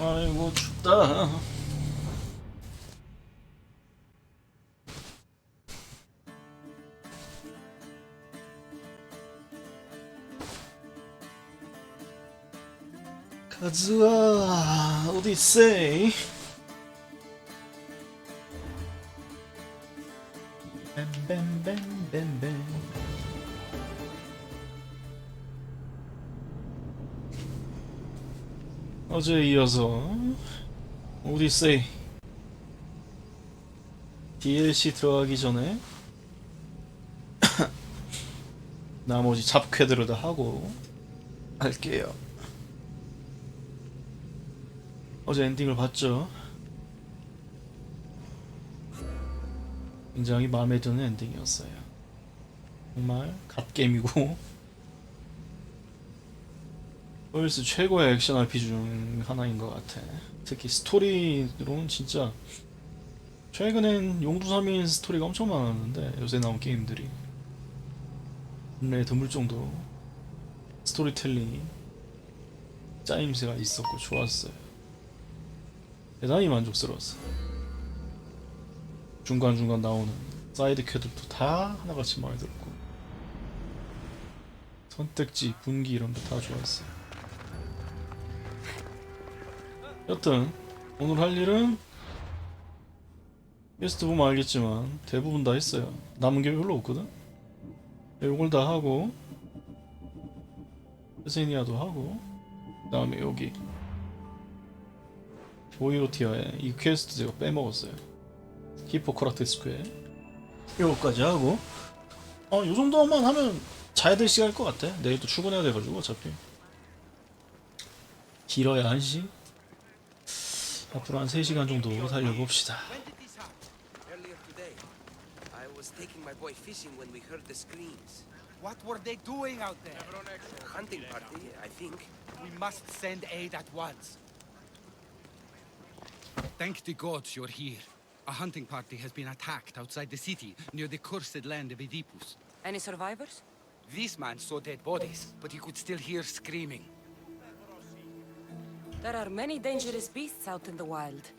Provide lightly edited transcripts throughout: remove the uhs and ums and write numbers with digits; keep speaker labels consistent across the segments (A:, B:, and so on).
A: 아이고 춥다. 가즈아 오디세이. 뱀뱀뱀뱀뱀. 어제에 이어서 오디세이 DLC 들어가기 전에 나머지 잡퀘들을 다 하고 할게요. 어제 엔딩을 봤죠. 굉장히 마음에 드는 엔딩이었어요. 정말 갓게임이고 월스 최고의 액션 RPG 중 하나인 것 같아. 특히 스토리로는 진짜 최근엔 용두사민 스토리가 엄청 많았는데 요새 나온 게임들이 국내에 드물 정도로 스토리텔링이 짜임새가 있었고 좋았어요. 대단히 만족스러웠어. 중간중간 나오는 사이드 퀘들도 다 하나같이 마음에 들었고 선택지, 분기 이런 거 다 좋았어요. 여튼 오늘 할 일은 퀘스트 보면 알겠지만 대부분 다 했어요. 남은 게 별로 없거든. 요걸 다 하고 세세니아도 하고 그 다음에 여기 보이로티아에 이 퀘스트 제가 빼먹었어요. 히포크라테스 퀘 이거까지 하고 요 정도만 하면 자야 될 시간일 것 같아. 내일 또 출근해야 돼가지고 어차피 길어야 1시 앞으로 한 3시간 정도 달려봅시다.
B: What were they doing out there?
C: Hunting party, I think.
B: We must send aid at once. Thank the gods you're here. A hunting party has been attacked outside the city, near the cursed land of Oedipus.
D: Any survivors?
B: This man saw dead bodies, but he could still hear screaming.
D: There are many dangerous beasts out in the wild.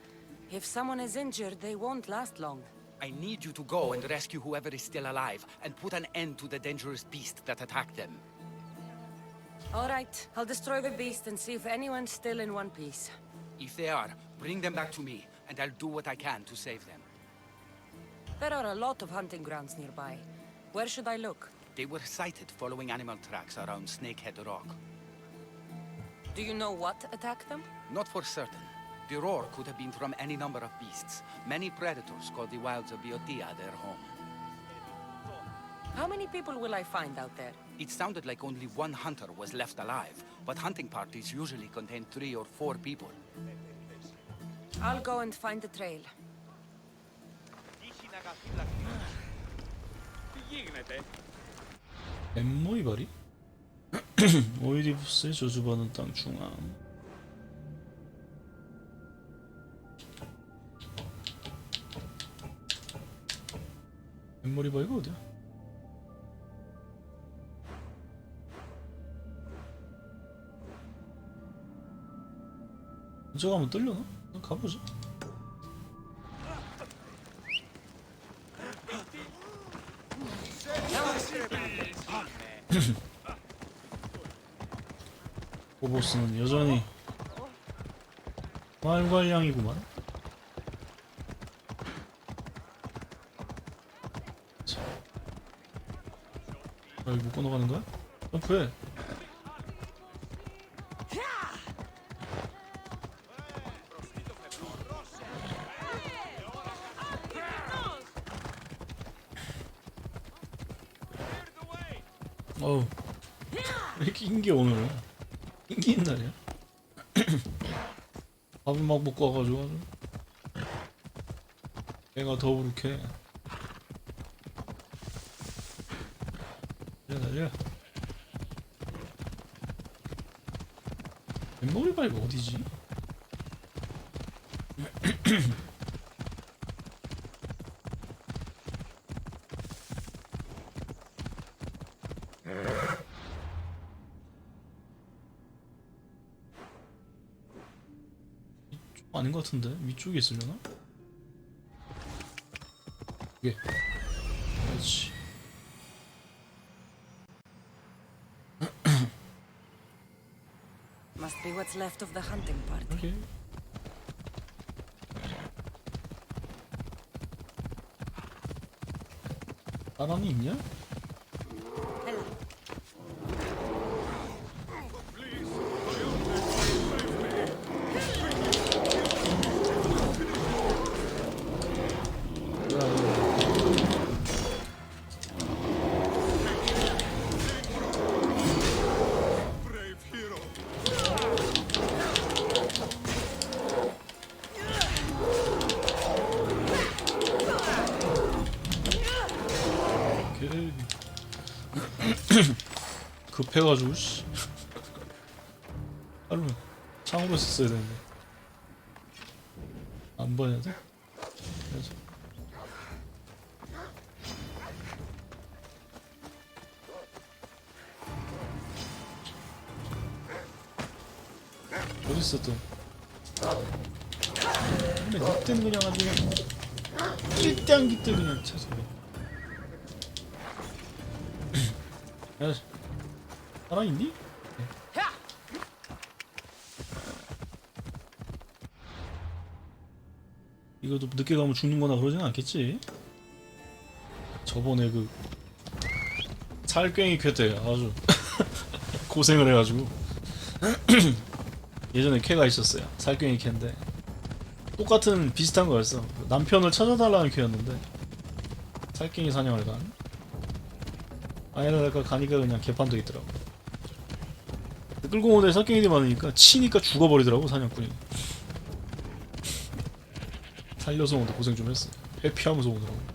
D: If someone is injured, they won't last long.
B: I need you to go and rescue whoever is still alive, and put an end to the dangerous beast that attacked them.
D: All right, I'll destroy the beast and see if anyone's still in one piece.
B: If they are, bring them back to me, and I'll do what I can to save them.
D: There are a lot of hunting grounds nearby. Where should I look?
B: They were sighted following animal tracks around Snakehead Rock.
D: Do you know what attacked them?
B: Not for certain. The roar could have been from any number of beasts. Many predators call the wilds of Biotia their home.
D: How many people will I find out there?
B: It sounded like only one hunter was left alive, but hunting parties usually contain 3 or 4 people.
D: I'll go and find the trail.
A: 엠모이바리? 오이디푸스의 저주받은 땅 중앙. 엠모리바이가 어디야? 이쪽 가면 뚫려나? 가보자. 보보스는 여전히 말괄량이구만. 자, 여기 못 건너가는 거야? 점프해. 어우, 왜 이렇게 인기 오늘? 인기 있는 날이야? 밥을 막 먹고 와가지고 아주 애가 더부룩해. 달려. 엠모리바이가 어디지? 아닌 것 같은데 위쪽에 있으려나? 이게 그렇지.
D: Must be what's left of the hunting party.
A: 오케이. 사람이 있냐?
D: Hello.
A: 오케이. 급해가지고 씨. 하루 창으로 썼어야 되는데 안 봐야 돼? 그래서. 어딨어 또? 근데 늑대는 그냥 아주 그냥 낄때안기 때 그냥 차서. 야, 살아있니? 네. 이것도 늦게 가면 죽는거나 그러진 않겠지? 저번에 그 살꽹이 쾌 때 아주 고생을 해가지고 예전에 쾌가 있었어요. 살꽹이 쾌인데 똑같은 비슷한 거였어. 남편을 찾아달라는 쾌였는데 살꽹이 사냥을 간 아니랄까 가니까 그냥 개판도 있더라고. 끌고 오는데 살쾡이들이 많으니까 치니까 죽어버리더라고 사냥꾼이. 살려서 오는데 고생 좀 했어. 회피하면서 오더라고.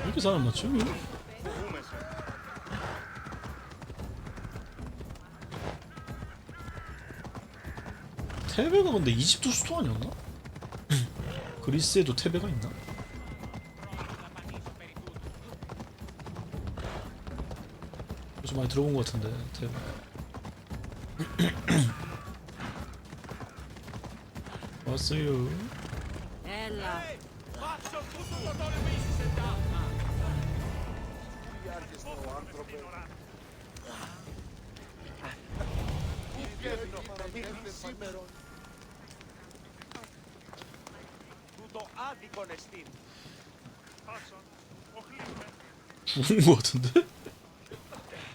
A: 왜 이렇게 사람 많지? 테베가 근데 이집트 수도 아니었나? 그리스에도 테베가 있나? 좀 많이 들어본 것 같은데 테베. 왔어요.
D: Ella.
A: 죽은 것 같은데?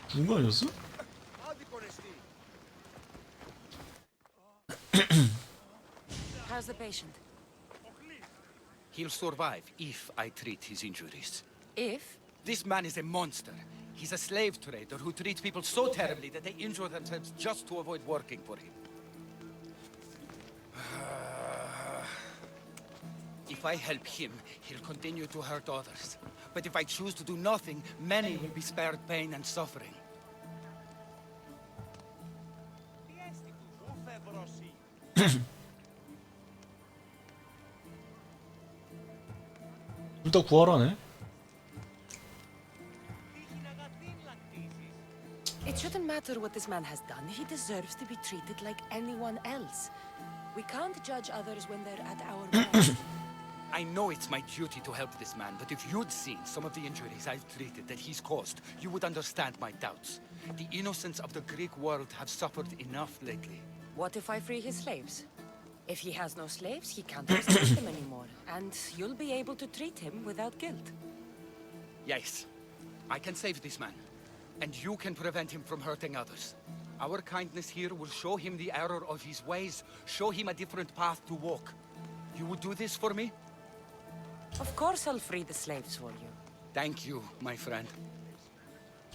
A: 죽은 거 아니었어?
D: How's the patient?
B: He'll survive if I treat his injuries.
D: If?
B: This man is a monster. He's a slave trader who treats people so terribly that they injure themselves just to avoid working for him. If I help him, he'll continue to hurt others. But if I choose to do nothing, many will be spared pain and suffering.
A: 둘 다 구하라네.
D: It shouldn't matter what this man has done. He deserves to be treated like anyone else. We can't judge others when they're at our mercy.
B: I know it's my duty to help this man, but if you'd seen some of the injuries I've treated that he's caused, you would understand my doubts. The innocents of the Greek world have suffered enough lately.
D: What if I free his slaves? If he has no slaves, he can't exploit them anymore, and you'll be able to treat him without guilt.
B: Yes, I can save this man, and you can prevent him from hurting others. Our kindness here will show him the error of his ways, show him a different path to walk. You would do this for me?
D: Of course I'll free the slaves for you.
B: Thank you, my friend.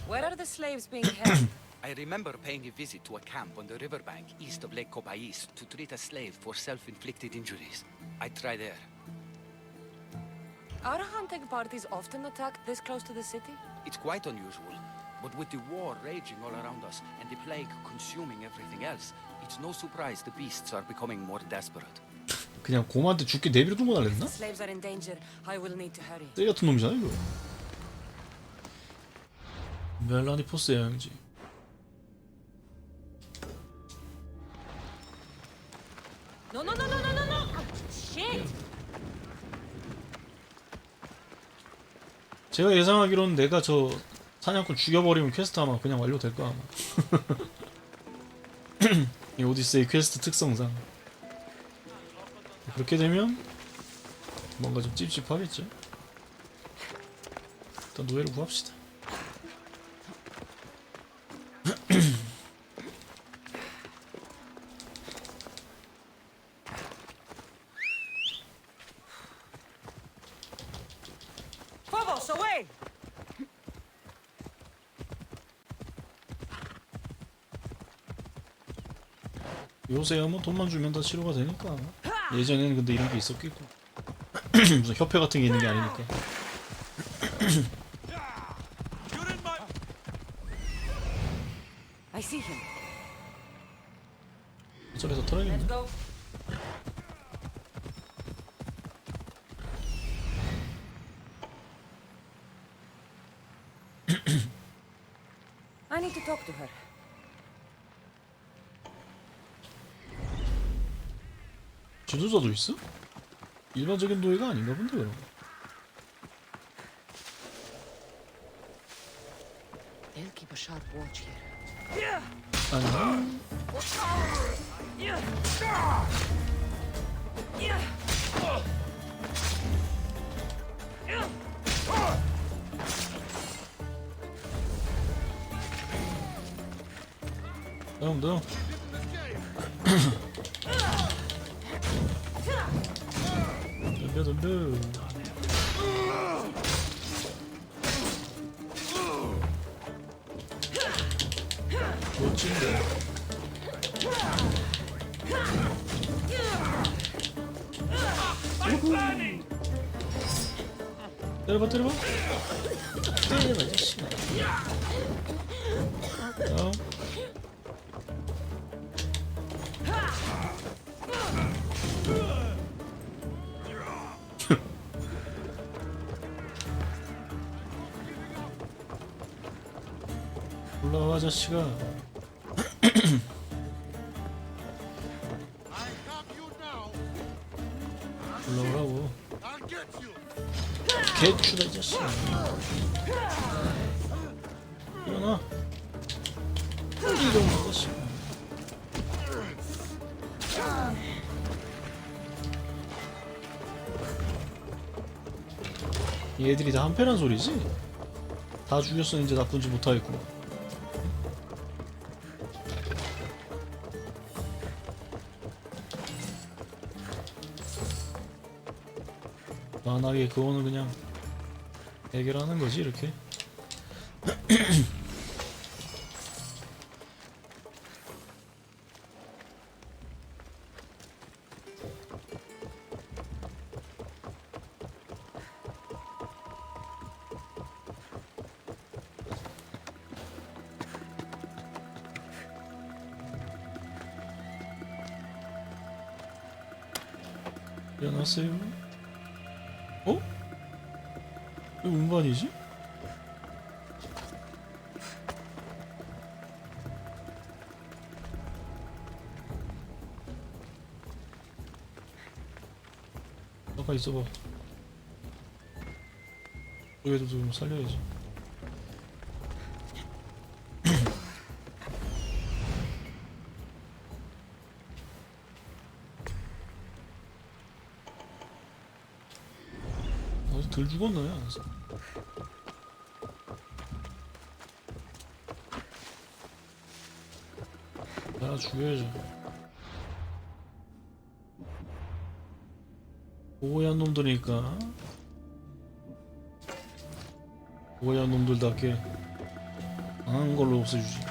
D: Where are the slaves being held?
B: I remember paying a visit to a camp on the riverbank east of Lake Cobais to treat a slave for self-inflicted injuries. I'd try there.
D: Are hunting parties often attacked this close to the city?
B: It's quite unusual, but with the war raging all around us and the plague consuming everything else, it's no surprise the beasts are becoming more desperate.
A: 그냥 곰한테 죽게 내비로 둔 거 달랬나?
D: Slaves are in danger. I will need to hurry.
A: 쓰레기 같은 놈이잖아 이거. 멜라니 포스 여행지.
D: No, no, no, no, no, no, no! Shit!
A: 제가 예상하기로는 내가 저 사냥꾼 죽여버리면 퀘스트 아마 그냥 완료될 거야 아마. 이 오디세이 퀘스트 특성상 그렇게 되면 뭔가 좀 찝찝하겠죠. 일단 노예를 구합시다.
D: Phobos, away!
A: 요새 뭐 돈만 주면 다 치료가 되니까. 예전에는 근데 이런 게 있었겠고. 무슨 협회 같은 게 있는 게 아니니까.
D: I see him.
A: 저기서 털어야겠네.
D: Let's go. I need to talk to her.
A: 지도자도 있어? 일반적인 노예가 아닌가 본데 그럼.
D: They'll keep a sharp watch here.
A: 아니. 너. 덤벼. 멋진데. 때려봐. 때려봐 자식아. 올라와 자식아. 올라오라고. 개추다 이 자식아. 일어나. 이런 자식아. 얘들이 다 한패란 소리지? 다 죽였어. 이제 나쁜지 못하겠구나. 만하게 그거는 그냥 해결하는 거지 이렇게. 일어났어요? 어? 왜 운반이지? 잠깐 있어봐. 여기도 좀 살려야지. 덜 죽었나요? 나 죽여야지. 오해한 놈들이니까 오해한 놈들답게 강한 걸로 없애주지.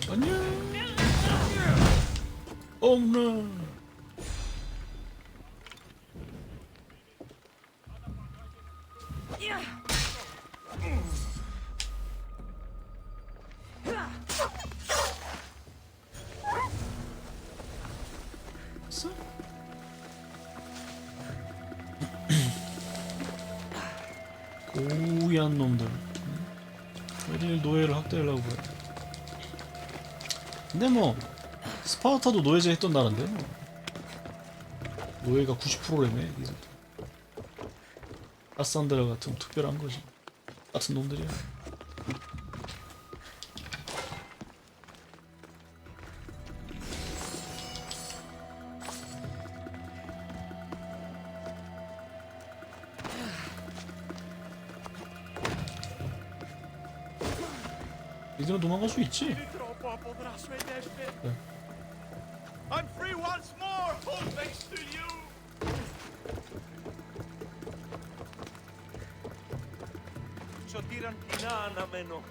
A: 안녕. 홈런. 됐어? 고위한 놈들. 어딜 노예를 학대하려고 그래. 근데 뭐 스파르타도 노예제 했던 나라인데 뭐. 노예가 90%라며. 카산드라 같은 특별한 거지. 같은 놈들이야. 이들은 도망갈 수 있지. 네.
E: I'm free once more, all thanks to you.
C: Σωτήραν κοινά αναμένω.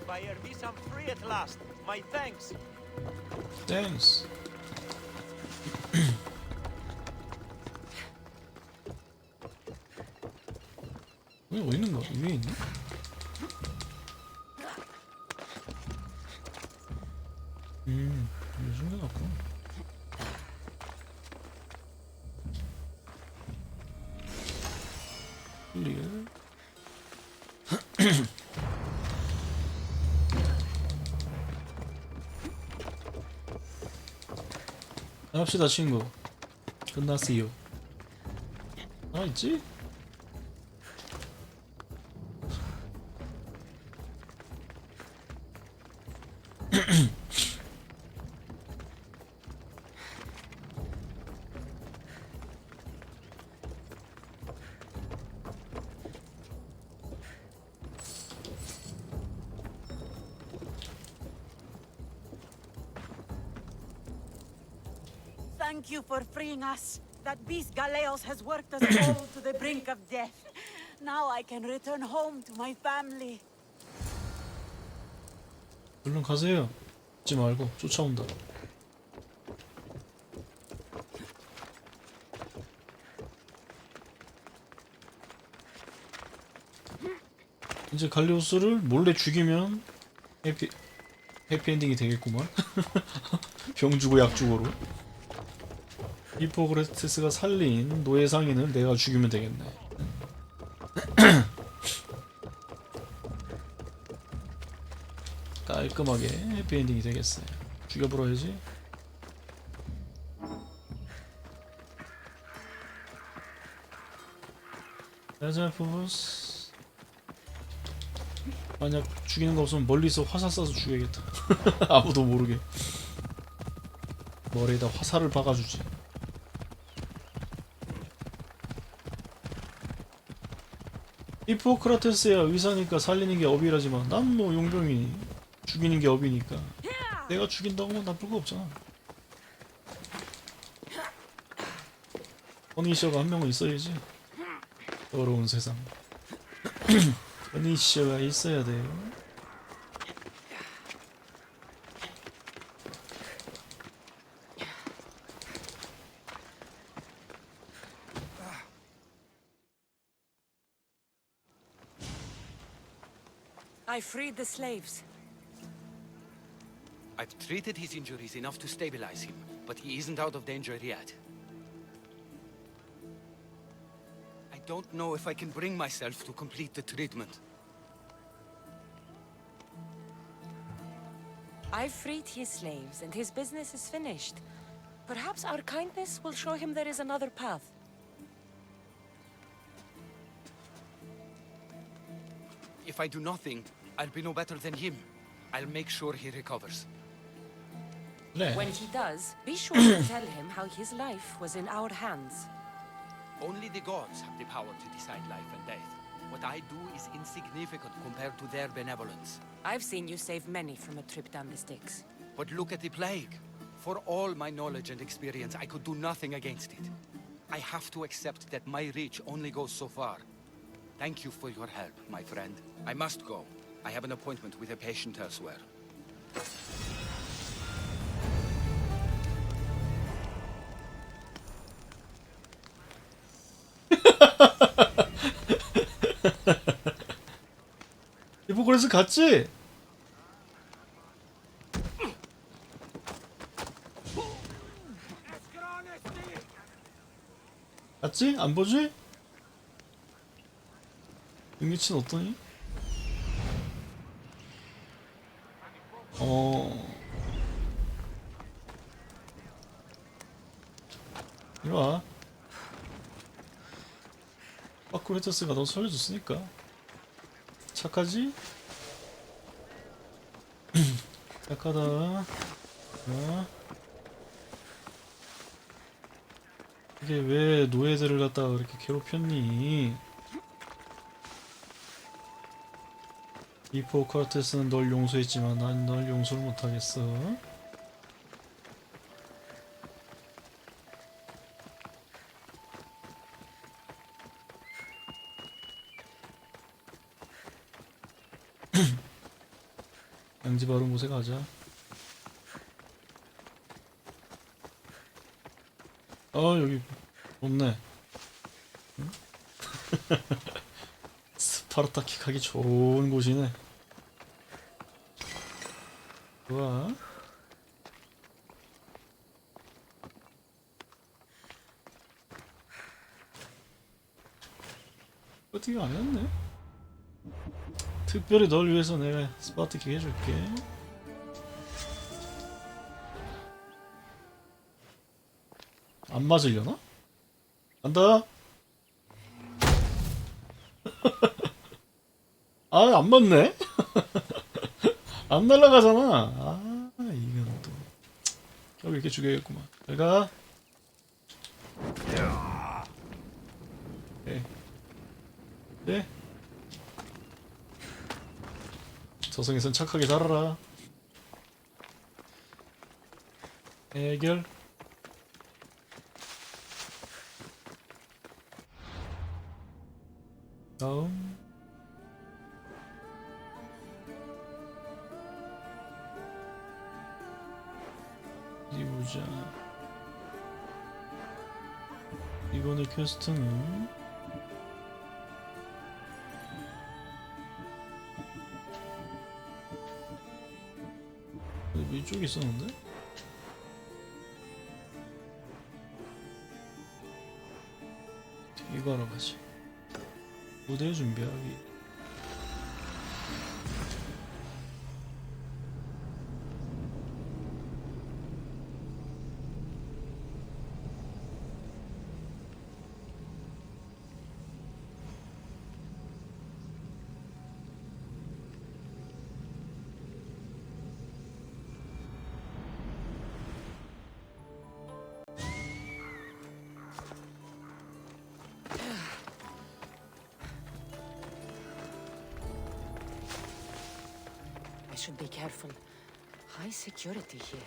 C: By Ervis I'm free at last. My thanks.
A: 땡스. 여기 어디 있는 거야? 위에 있나? 여기 숨겨놨구나. 클리어. 합시다 친구. 끝났어요. 하나 있지?
F: Thank you for freeing us. That beast Galeos has worked us all to the brink of death. Now I can return home to my family.
A: 얼른 가세요. 잊지 말고 쫓아온다. 이제 갈리오스를 몰래 죽이면 해피엔딩이 되겠구만. 병 주고 약 주고로. 히포크라테스가 살린 노예 상인을 내가 죽이면 되겠네. 깔끔하게 해피엔딩이 되겠어요. 죽여버려야지. 에자푸스. 만약 죽이는 거 없으면 멀리서 화살 쏴서 죽여야겠다. 아무도 모르게 머리에다 화살을 박아주지. 히포크라테스야 의사니까 살리는 게 업이라지만 난 뭐 용병이니 죽이는 게 업이니까 내가 죽인다고 뭐 나쁠 거 없잖아. 퍼니셔가 한 명은 있어야지. 더러운 세상. 퍼니셔가 있어야 돼요.
D: I freed the slaves.
B: I've treated his injuries enough to stabilize him, but he isn't out of danger yet. I don't know if I can bring myself to complete the treatment.
D: I've freed his slaves, and his business is finished. Perhaps our kindness will show him there is another path.
B: If I do nothing, I'll be no better than him. I'll make sure he recovers.
A: 그래.
D: When he does, be sure to tell him how his life was in our hands.
B: Only the gods have the power to decide life and death. What I do is insignificant compared to their benevolence.
D: I've seen you save many from a trip down the Styx.
B: But look at the plague. For all my knowledge and experience, I could do nothing against it. I have to accept that my reach only goes so far. Thank you for your help, my friend. I must go. I have an appointment with a patient elsewhere.
A: 히포크레스 갔지? 갔지? 안 보지? 능력치는 어떠니? 이리와. 파쿠레테스가 너 살려줬으니까 착하지? 착하다. 이게 왜 노예들을 갖다가 그렇게 괴롭혔니? 히포크라테스는 널 용서했지만 난 널 용서를 못하겠어. 양지 바른 곳에 가자. 여기 좋네. 응? 스파르타키 가기 좋은 곳이네. 좋아. 어떻게 안 했네? 특별히 널 위해서 내가 스파르타키 해줄게. 안 맞으려나? 간다. 아, 안 맞네? 안 날아가잖아. 아, 이건 또 결국 이렇게 죽여야겠구만. 잘 가. 오케이. 네. 저승에선 착하게 살아라. 해결. 다음. 어디 보자. 이번에 퀘스트는 이쪽에 있었는데? 이거 하러 가지. 무대 준비하기.
D: I should be careful. High security here.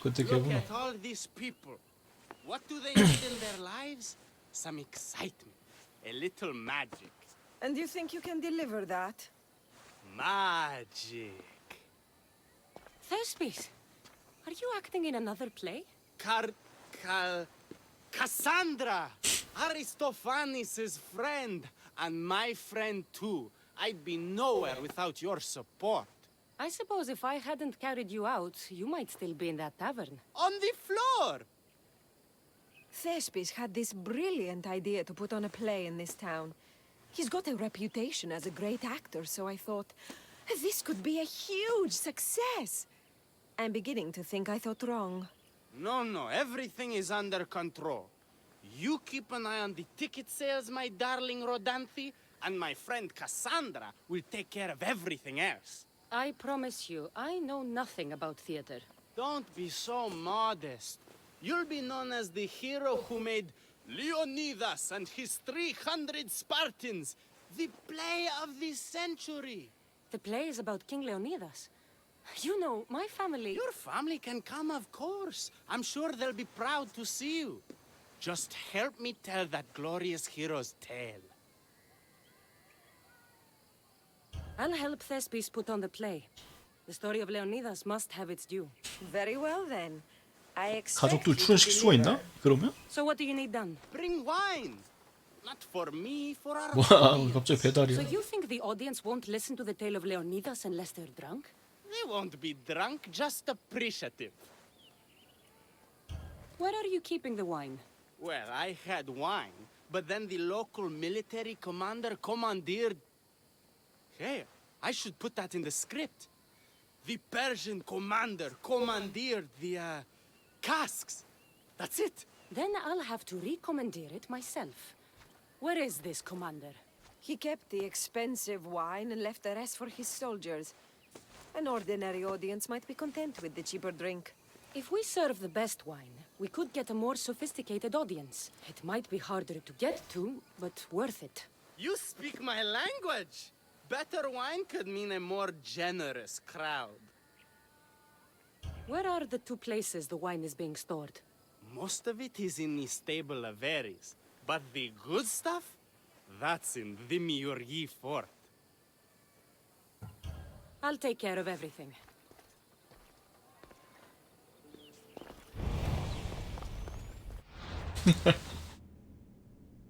A: 그때
G: Look
A: 걔구나.
G: at all these people. What do they need in their lives? Some excitement, a little magic.
F: And you think you can deliver that?
G: Magic.
D: Thespis, are you acting in another play?
G: Cassandra! Aristophanes' friend, and my friend too. I'd be nowhere without your support.
D: I suppose if I hadn't carried you out, you might still be in that tavern.
G: On the floor!
F: Thespis had this brilliant idea to put on a play in this town. He's got a reputation as a great actor, so I thought, this could be a huge success. I'm beginning to think I thought wrong.
G: No, everything is under control. You keep an eye on the ticket sales, my darling Rodanthi, and my friend Cassandra will take care of everything else.
D: I promise you, I know nothing about theater.
G: Don't be so modest. You'll be known as the hero who made Leonidas and his 300 Spartans the play of the century.
D: The play is about King Leonidas. You know, my family...
G: Your family can come, of course. I'm sure they'll be proud to see you. Just help me tell that glorious hero's tale.
D: I'll help Thespis put on the play. The story of Leonidas must have its due.
F: Very well then. I expect
A: 가족들
F: you to
A: 출연시킬 수가 있나?
F: deliver.
A: 그러면?
D: So what do you need done?
G: Bring wine. Not for me, for our
A: 와,
G: audience.
A: 갑자기
D: So
A: 배달이야.
D: you think the audience won't listen to the tale of Leonidas unless they're drunk?
G: They won't be drunk, just appreciative.
D: Where are you keeping the wine?
G: Well, I had wine, but then the local military commander commandeered... Hey, I should put that in the script. The Persian commander commandeered the, casks. That's it.
D: Then I'll have to recommandeer it myself. Where is this commander?
F: He kept the expensive wine and left the rest for his soldiers. An ordinary audience might be content with the cheaper drink.
D: If we serve the best wine, we could get a more sophisticated audience. It might be harder to get to, but worth it.
G: You speak my language. Better wine could mean a more generous crowd.
D: Where are the two places the wine is being stored?
G: Most of it is in the stable of Ares, but the good stuff, that's in the Miurgi fort.
D: I'll take care of everything.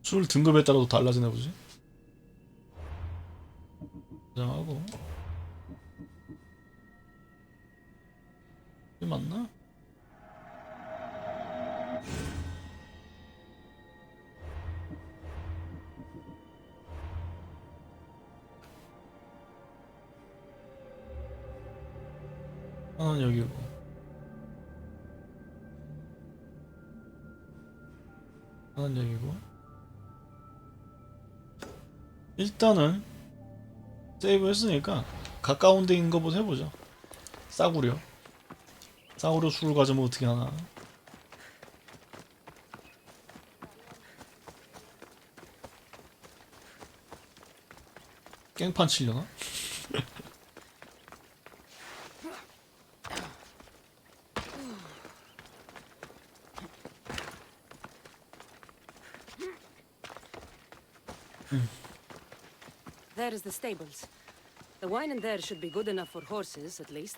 A: 술 등급에 따라도 달라지나 보지? 저장하고. 이게 맞나? 하나는 여기고. 하나는 여기고. 일단은 세이브 했으니까 가까운 데 있는 거부터 해보자. 싸구려. 싸구려 술을 가져면 어떻게 하나. 깽판 치려나?
D: There is the stables. The wine in there should be good enough for horses, at least.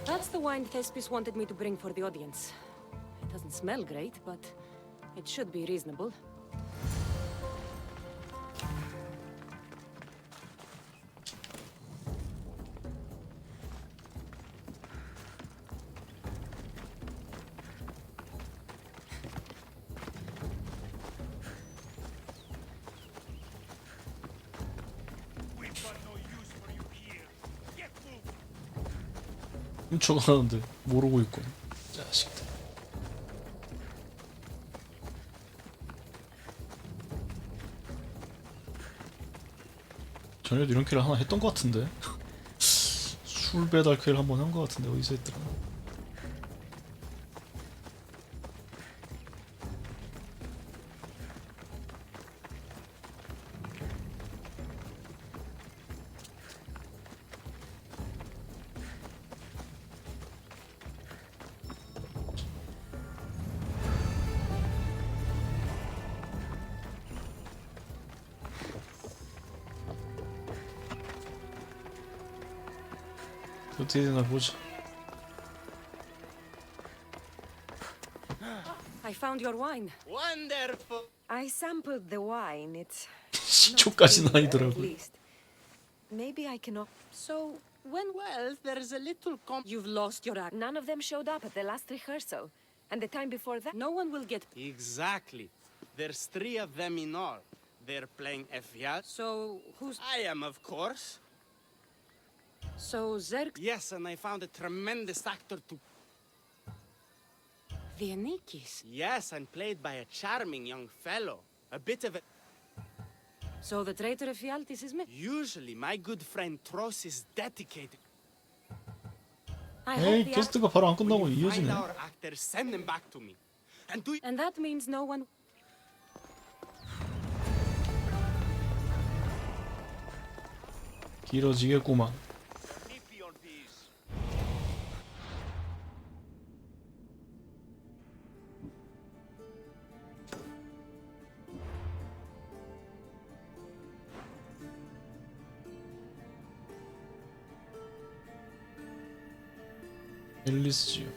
D: That's the wine Thespis wanted me to bring for the audience. It doesn't smell great, but it should be reasonable.
E: We've got no use for you here. Get moving.
A: 훔쳐가는데 모르고 있고. 자식들. 전에도 이런 퀘를 하나 했던 것 같은데. 술 배달 퀘를 한번 한 것 같은데 어디서 했더라. 어떻게 되나 보자.
D: I found your wine.
G: Wonderful.
F: I sampled the wine. It's
A: 시초까지는
F: not bitter, at
A: 아니더라고.
F: least. Maybe I cannot.
D: So, when
G: Well, there's a little
D: you've lost your act,
F: None of them showed up at the last rehearsal, and the time before that.
D: no one will get...
G: Exactly. There's 3 of them in all. They're playing Efiat.
D: So, who's...
G: I am, of course.
D: So, Zerk...
G: Yes, and I found a tremendous actor to...
D: The Anikis.
G: Yes, and played by a charming young fellow. A bit of a...
D: So the traitor of Fialtis is me?
G: Usually, my good friend Tros is dedicated.
D: I
A: 에이,
D: hope the
A: 퀘스트가 바로 안 끝나고
G: When you find
A: 이어지네.
G: our actors, send them back to me. And do...
D: And that means no one...
A: 길어지겠구만.
C: Nippy on these.
A: 앨리스 지역.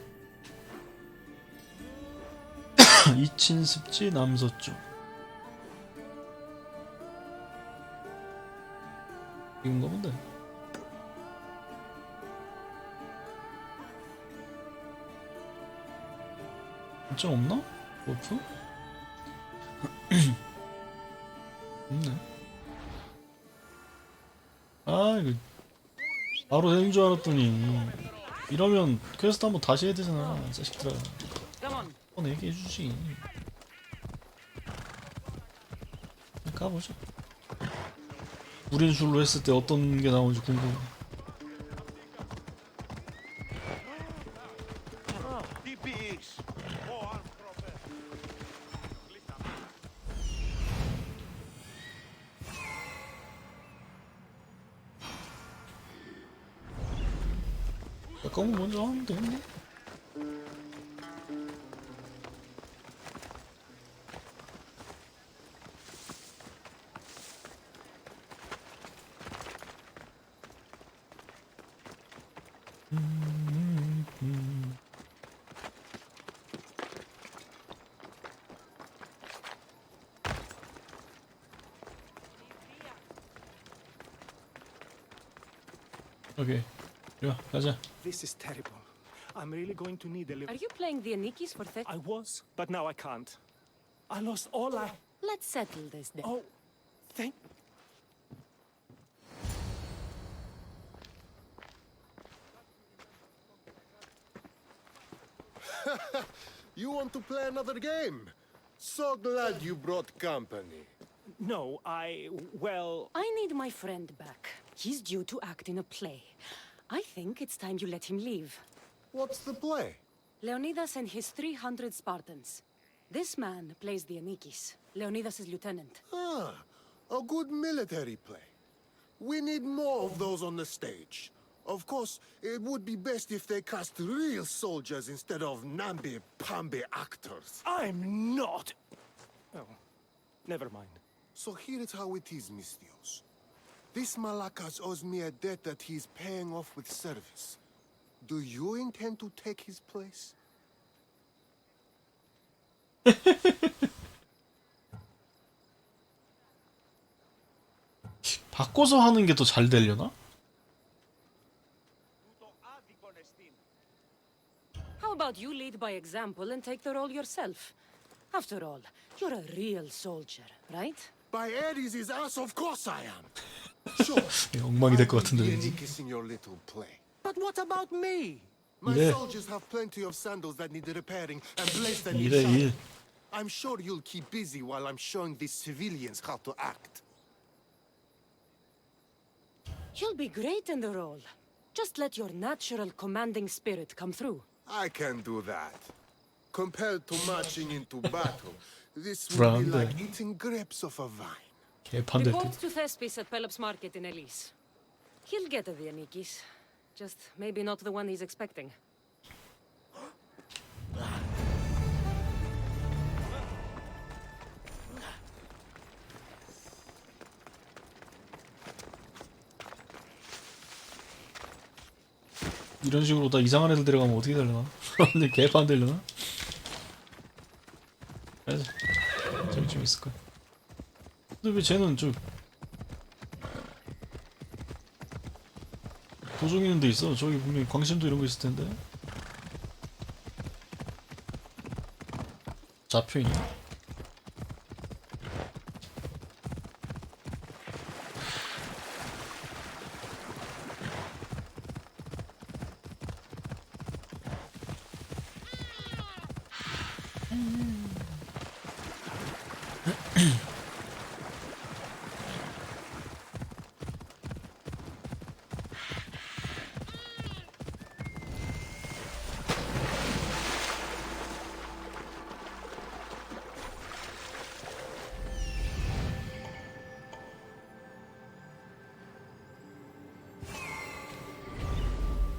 A: 이친습지 남서쪽. 이건가 본데. 진짜 없나? 골프? 없네. 아 이거 바로 되는 줄 알았더니 이러면 퀘스트 한번 다시 해야 되잖아 자식들아.
D: Come on.
A: 한번 얘기해주지. 가보자. 우린술로 했을 때 어떤 게 나오는지 궁금해.
C: DPX. Oh, I'm proper.
A: 약간 먼저 하면 되겠네. 오케이. 야, 가자.
E: This is terrible. I'm really going to need a
D: Are
E: little...
D: you playing the Anikis for theft?
E: I was, but now I can't. I lost all I...
D: Let's settle this then.
E: Oh, thank...
H: You want to play another game? So glad you brought company.
E: No, well...
D: I need my friend back. He's due to act in a play. I think it's time you let him leave.
H: What's the play?
D: Leonidas and his 300 Spartans. This man plays the Anikis, Leonidas' lieutenant.
H: Ah, a good military play. We need more of those on the stage. Of course, it would be best if they cast real soldiers instead of namby-pamby actors.
E: I'm not... Oh, never mind.
H: So here is how it is, Mistios. This Malakas owes me a debt that he's paying off with service. Do you intend to take his place?
A: 바꿔서 하는 게 더 잘 되려나?
D: How about you lead by example and take the role yourself? After all, you're a real soldier, right?
H: By Ares' ass, of course I am. Sure.
A: 엉망이 될 것
H: I will
A: 같은데
H: be
A: 왠지.
H: Anikis in your little play.
E: But what about me?
H: My
A: Yeah.
H: soldiers have plenty of sandals that need repairing and blades that need
A: 2대 1.
H: sharpening. I'm sure you'll keep busy while I'm showing these civilians how to act.
D: You'll be great in the role. Just let your natural commanding spirit come through.
H: I can do that. Compared to marching into battle, this will be like eating grapes off a vine.
A: 개판 될 듯.
D: Report to Thespis at Pelops Market in Elise. He'll get the Anikis. Just maybe not the one he's expecting.
A: 이런 식으로 다 이상한 애들 데려가면 어떻게 되려나? 근데 개판 되려나? 가자. 저기 좀 있을 거야. 근데 왜 쟤는 저 도중 있는 데 있어? 저기 분명히 광신도 이런 거 있을 텐데. 잡혀 있네.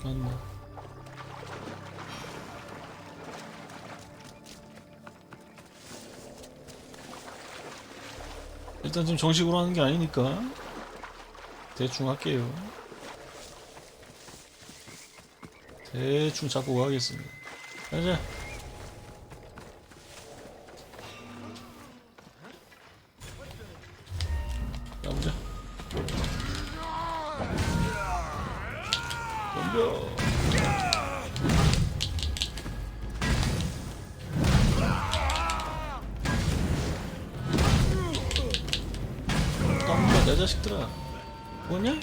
A: 맞네. 일단 지금 정식으로 하는 게 아니니까 대충 할게요. 대충 잡고 가겠습니다. 가자. 가보자. 덤벼. 덤벼 내 자식들아. 뭐냐?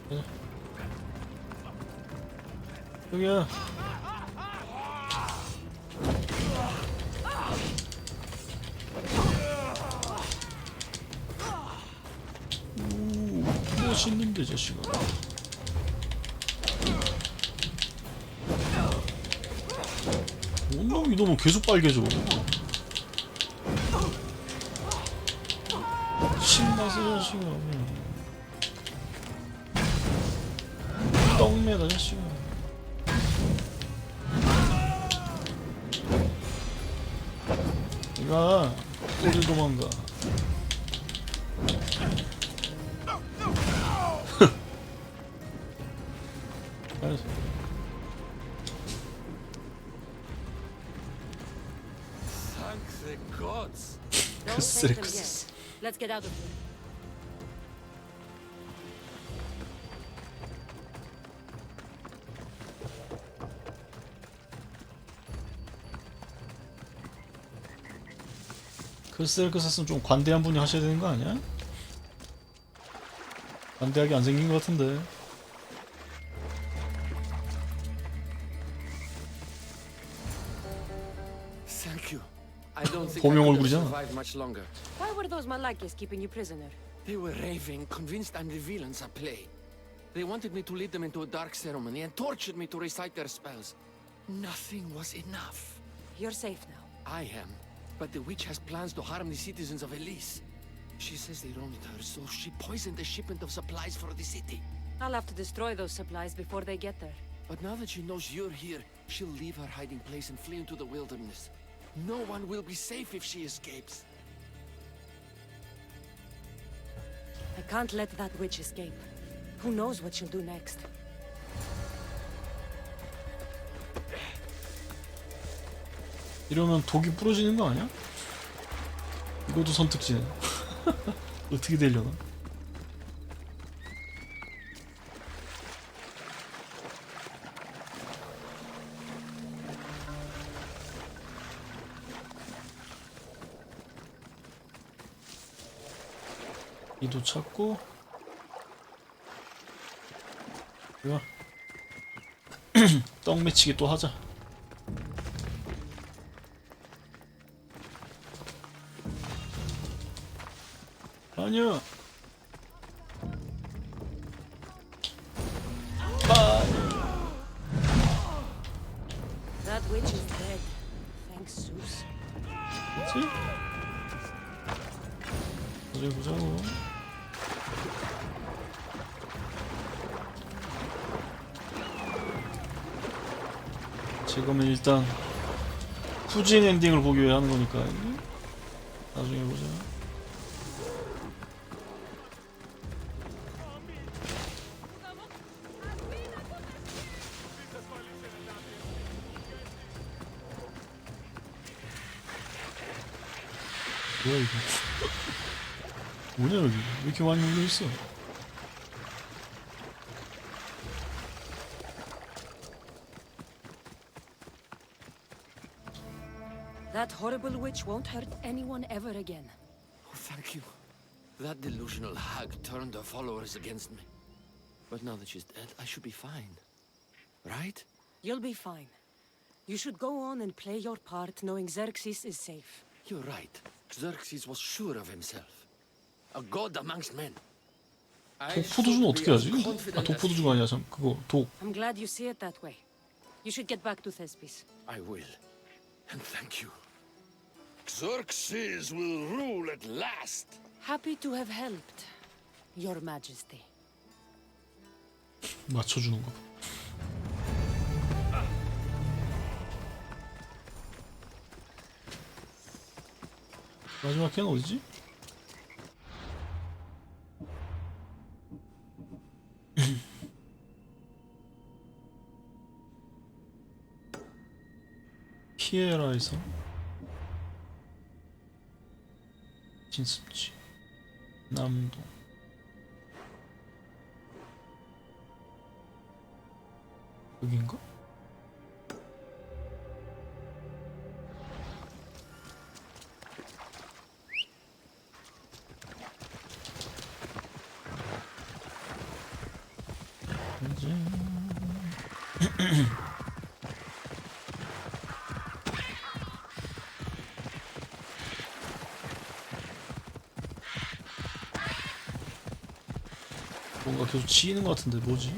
A: 가자. 여기야. 멋있는데 자식아. 온놈이 너무 계속 빨개져. 신나서 자식아. 떡매다 자식아. 이가 어딜 도망가. 알았어.
G: Thank the gods.
D: Don't
A: 그쓰레
D: thank them
A: 그쓰.
D: yet. Let's get out of here.
A: 그쓰레크스는 좀 관대한 분이 하셔야 되는 거 아니야? 관대하게 안 생긴 것 같은데.
G: Thank you. I don't think I
A: 범용
G: could have
A: 얼굴이잖아.
G: survived much longer.
D: Why were those Malakis keeping you prisoner?
G: They were raving, convinced I'm the villains at play. They wanted me to lead them into a dark ceremony and tortured me to recite their spells. Nothing was enough.
D: You're safe now.
G: I am, but the witch has plans to harm the citizens of Elise. She says they wronged her, so she poisoned the shipment of supplies for the city.
D: I'll have to destroy those supplies before they get there.
G: But now that she knows you're here, she'll leave her hiding place and flee into the wilderness. No one will be safe if she escapes.
D: I can't let that witch escape. Who knows what she'll do next?
A: 이러면 독이 부러지는 거 아니야? 이것도 선택지네. 어떻게 되려나? 이도 찾고 이거 떡 매치기 또 하자. 아니야.
D: That witch is dead. Thanks, Zeus.
A: 그치? 어디 보자고. 지금은 일단 후진 엔딩을 보기 위해 하는 거니까 나중에 보자. 뭐야 이거? 뭐냐 여기? 왜 이렇게 많이 몰려있어?
D: That horrible witch won't hurt anyone ever again.
G: Oh, thank you. That delusional hag turned her followers against me. But now that she's dead, I should be fine. Right?
D: You'll be fine. You should go on and play your part knowing Xerxes is safe.
G: You're right. Xerxes was sure of himself. A god amongst men.
A: 독포도주는 어떻게 하지? 아 독포도주가 아니야 참 그거 독.
D: I'm glad you see it that way. You should get back to Thespis.
G: I will. And thank you. Xerxes will rule at last.
D: Happy to have helped, Your Majesty.
A: 맞춰주는 거. 마지막 걔는 어디지? 피에라에서 진습지 남동. 여긴가? 이제 뭔가 계속 지이는 것 같은데 뭐지?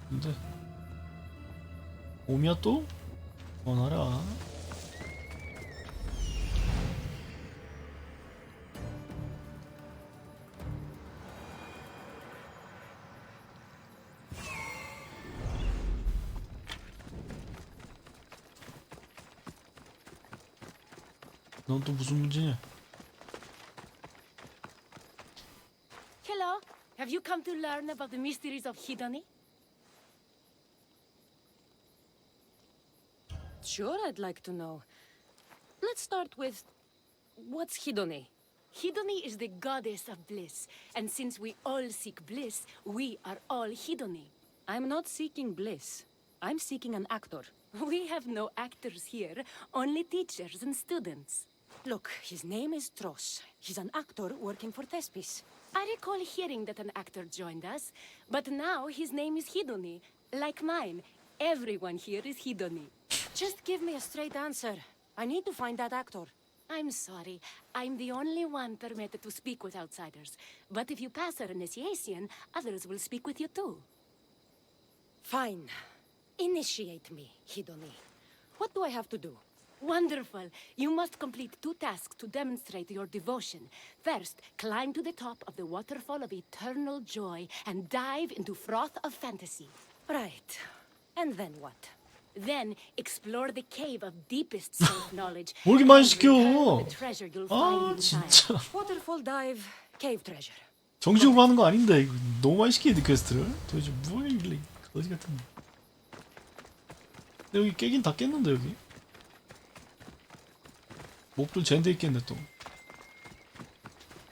A: 근데 오미야 또? 원하라. 넌 또 무슨 문제냐?
D: Hello. Have you come to learn about the mysteries of Hidoni? Sure, I'd like to know. Let's start with... what's Hidoni? Hidoni is the goddess of bliss, and since we all seek bliss, we are all Hidoni. I'm not seeking bliss. I'm seeking an actor. We have no actors here, only teachers and students. Look, his name is Tros. He's an actor working for Thespis. I recall hearing that an actor joined us, but now his name is Hidoni. Like mine, everyone here is Hidoni. Just give me a straight answer. I need to find that actor. I'm sorry. I'm the only one permitted to speak with outsiders. But if you pass our initiation, others will speak with you too. Fine. Initiate me, Hidoni. What do I have to do? Wonderful. You must complete 2 tasks to demonstrate your devotion. First, climb to the top of the waterfall of eternal joy and dive into froth of fantasy. Right. And then what? Then explore the cave of deepest self-knowledge.
A: 뭐 이렇게 많이
D: and
A: 시켜?
D: return the treasure you'll
A: 아
D: find inside.
A: 진짜
F: Waterfall dive, cave treasure.
A: 정신고 하는 거 아닌데 이거 너무 많이 시키는데 퀘스트를 도대체 뭐길래 어디 같은. 여기 깨긴 다 깼는데 여기 몹들 젠데 있겠네 또.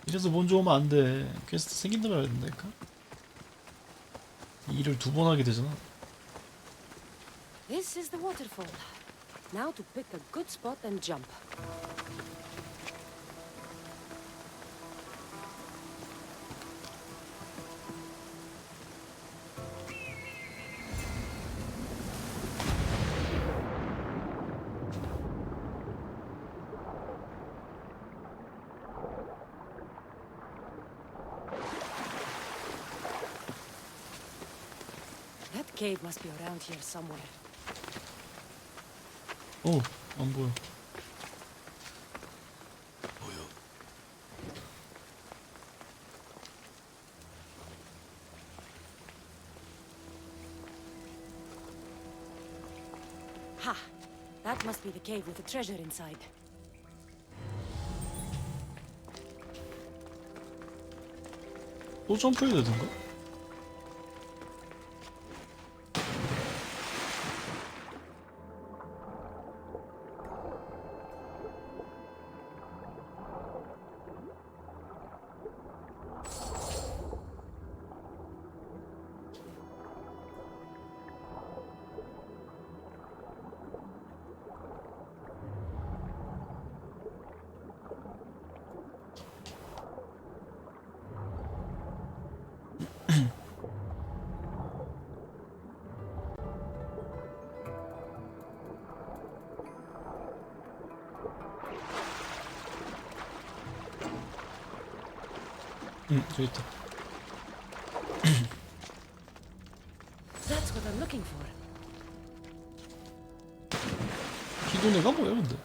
A: 이래서 먼저 오면 안 돼. 퀘스트 생긴 대로 해야 된다니까. 일을 2번 하게 되잖아.
D: This is the waterfall. Now to pick a good spot and jump. That cave must be around here somewhere.
A: 어, 안 보여.
D: Ha! That must be the cave with the treasure inside.
A: 또 점프해야 되던가? 저기 있다.
D: That's what I'm looking for.
A: 히도네가 뭐야 근데?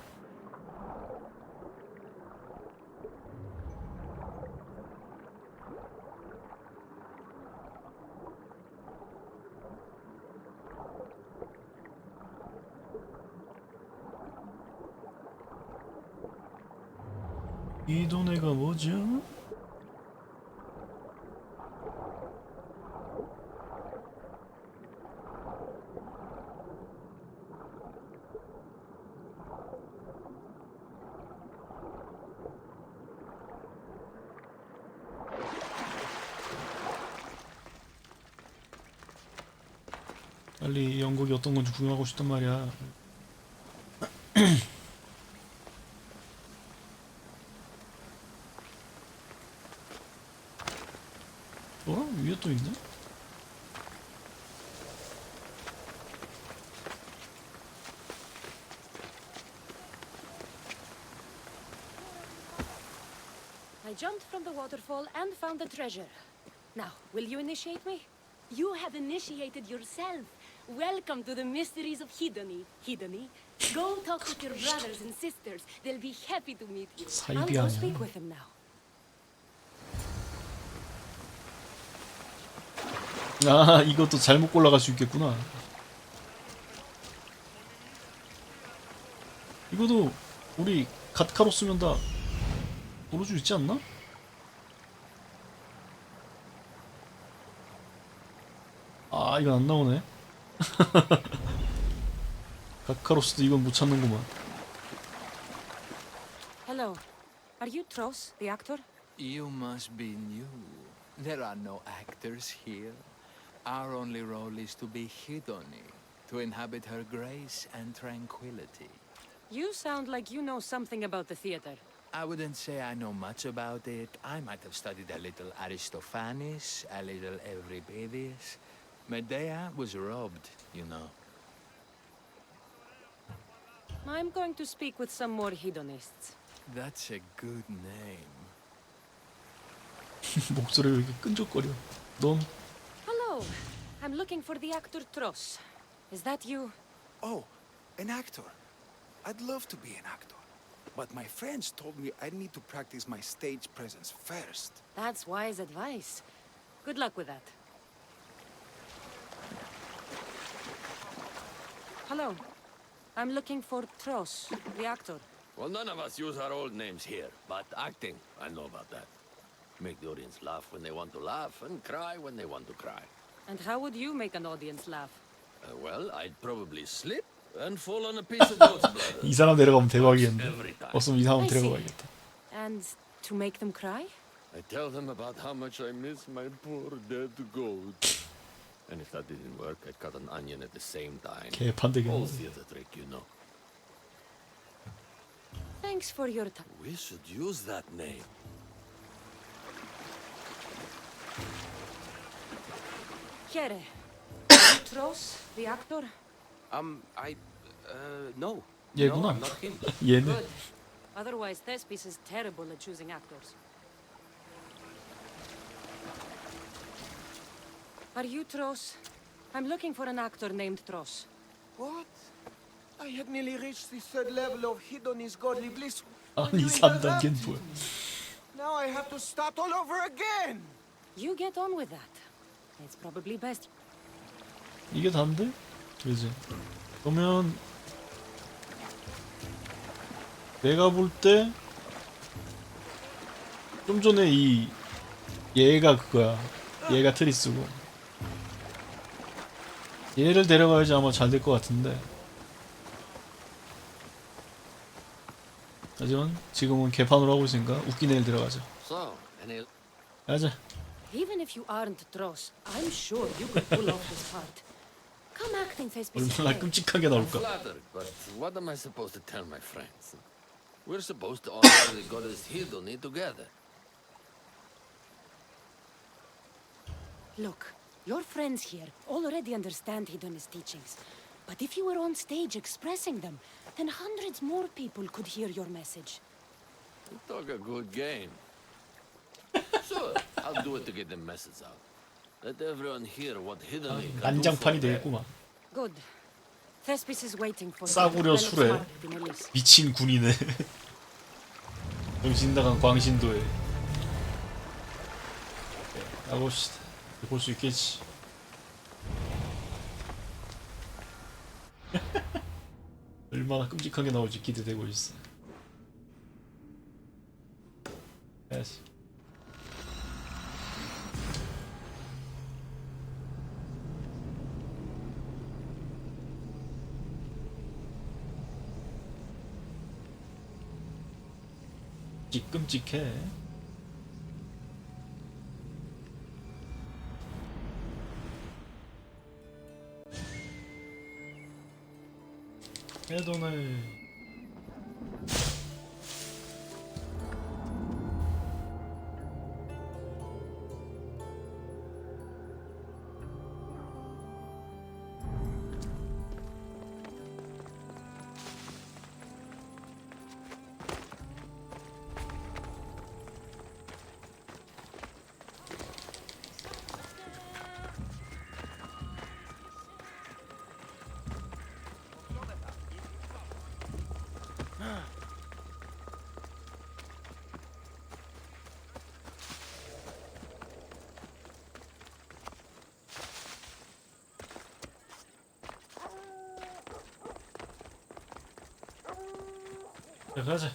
A: 히도네가 뭐죠? 빨리 영국이 어떤 건지 구경하고 싶단 말이야. 위에 또 있네?
D: I jumped from the waterfall and found the treasure. Now, will you initiate me? You have initiated yourself. Welcome to the mysteries of Hidoni. Hidoni, go talk with your brothers and sisters. They'll be happy to meet you. I'll
A: 사이비
D: go
A: 아니야.
D: speak with them now.
A: 아, 이것도 잘못 골라갈 수 있겠구나. 이것도 우리 갓카로 쓰면 다 고를 수 있지 않나? 아, 이건 안 나오네. 갓카로스도 이건 못 찾는구만.
D: Hello. Are you Tros, the actor?
I: You must be new. There are no actors here. Our only role is to be Hidoni, to inhabit her grace and tranquility.
D: You sound like you know something about the theater.
I: I wouldn't say I know much about it. I might have studied a little Aristophanes, a little Euripides. Medea was robbed, you know.
D: I'm going to speak with some more hedonists.
I: That's a good name.
A: 목소리가 왜 이렇게 끈적거려. 넌
D: Hello. I'm looking for the actor Tros. Is that you?
J: Oh, an actor. I'd love to be an actor. But my friends told me I need to practice my stage presence first.
D: That's wise advice. Good luck with that. Hello. I'm looking for Tros, the actor.
K: Well, none of us use our old names here, but acting, I know about that. Make the audience laugh when they want to laugh and cry when they want to cry.
D: And how would you make an audience laugh?
K: Well, I'd probably slip and fall on a piece of goat's blood.
A: 이 사람 데려가면 대박이겠네.
K: Every time.
A: 없으면 이 사람
D: I see.
A: 데려가야겠다.
D: And to make them cry?
K: I tell them about how much I miss my poor dead goat. And if that didn't work, I'd cut an onion at the same time.
A: 개판
K: Old
A: 되겠네.
K: theater trick, you know.
D: Thanks for your time.
K: We should use that name.
D: Here. Tros, the actor?
B: No.
A: 얘구나.
B: No, I'm not him.
A: 얘네.
D: Good. Otherwise, Thespis is terrible at choosing actors. Are you Tros? I'm looking for an actor named Tros.
J: What? I had nearly reached the third level of Hidoni's godly bliss.
A: 아니 3단계는 뭐야?
J: Now I have to start all over again.
D: You get on with that. It's probably best.
A: 이게 다인데? 그지? 그러면 내가 볼 때 좀 전에 이 얘가 그거야. 얘가 트리스고 얘를 데려가야지 아마 잘 될 것 같은데. 하지만 지금은 개판으로 하고 있으니까 웃긴 애를 데려가자.
K: So, any
A: 가자.
D: Even if you aren't Tros, I'm sure you could pull off this part. Come acting Thespis.
A: 얼마나 끔찍하게 나올까?
K: flattered, but what am I supposed to tell my friends? We're supposed to honor the goddess Hidoni together.
D: Look, your friends here already understand Hidoni's teachings. But if you were on stage expressing them, then hundreds more people could hear your message.
K: You talk a good game. Sure, I'll do it to get the message out. Let everyone hear what Hidden
A: 난장판이 되겠구만.
D: Good. Thespis is waiting for
A: 싸구려 술에 미친 군이네. 정신 나간 광신도에. 나봅시다. 볼 수 있겠지. 얼마나 끔찍한 게 나올지 기대되고 있어. 해야지. 끔찍해. 해돈을 가자.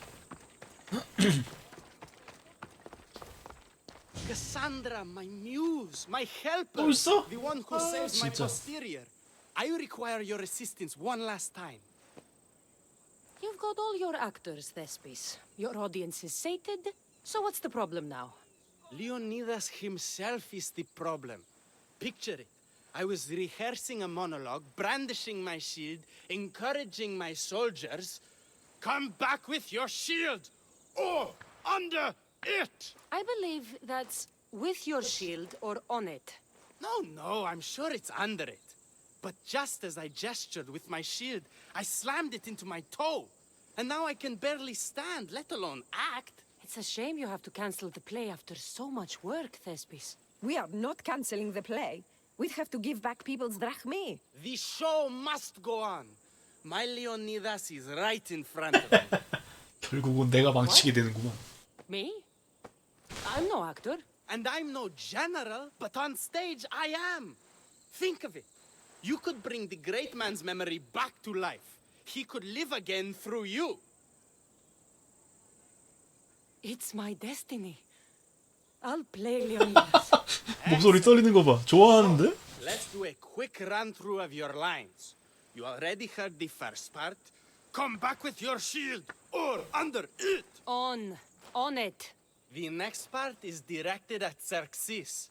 G: Cassandra, my muse, my helper,
A: 또 있어?
G: the one who saves my
A: 진짜.
G: posterior. I require your assistance one last time.
D: You've got all your actors, Thespis. Your audience is sated, so what's the problem now?
G: Leonidas himself is the problem. Picture it. I was rehearsing a monologue, brandishing my shield, encouraging my soldiers. Come back with your shield, or under it!
D: I believe that's with your shield or on it.
G: No, I'm sure it's under it. But just as I gestured with my shield, I slammed it into my toe. And now I can barely stand, let alone act.
D: It's a shame you have to cancel the play after so much work, Thespis.
F: We are not cancelling the play. We'd have to give back people's drachmae.
G: The show must go on. My Leonidas is right in front of me.
A: 결국은 내가 망치게 되는구만.
D: Me? I'm no actor.
G: And I'm no general, but on stage I am. Think of it. You could bring the great man's memory back to life. He could live again through you.
D: It's my destiny. I'll play Leonidas.
A: 목소리 떨리는 거 봐. 좋아하는데?
G: Let's do a quick run through of your lines. You already heard the first part. Come back with your shield, or under it.
D: On it.
G: The next part is directed at Xerxes.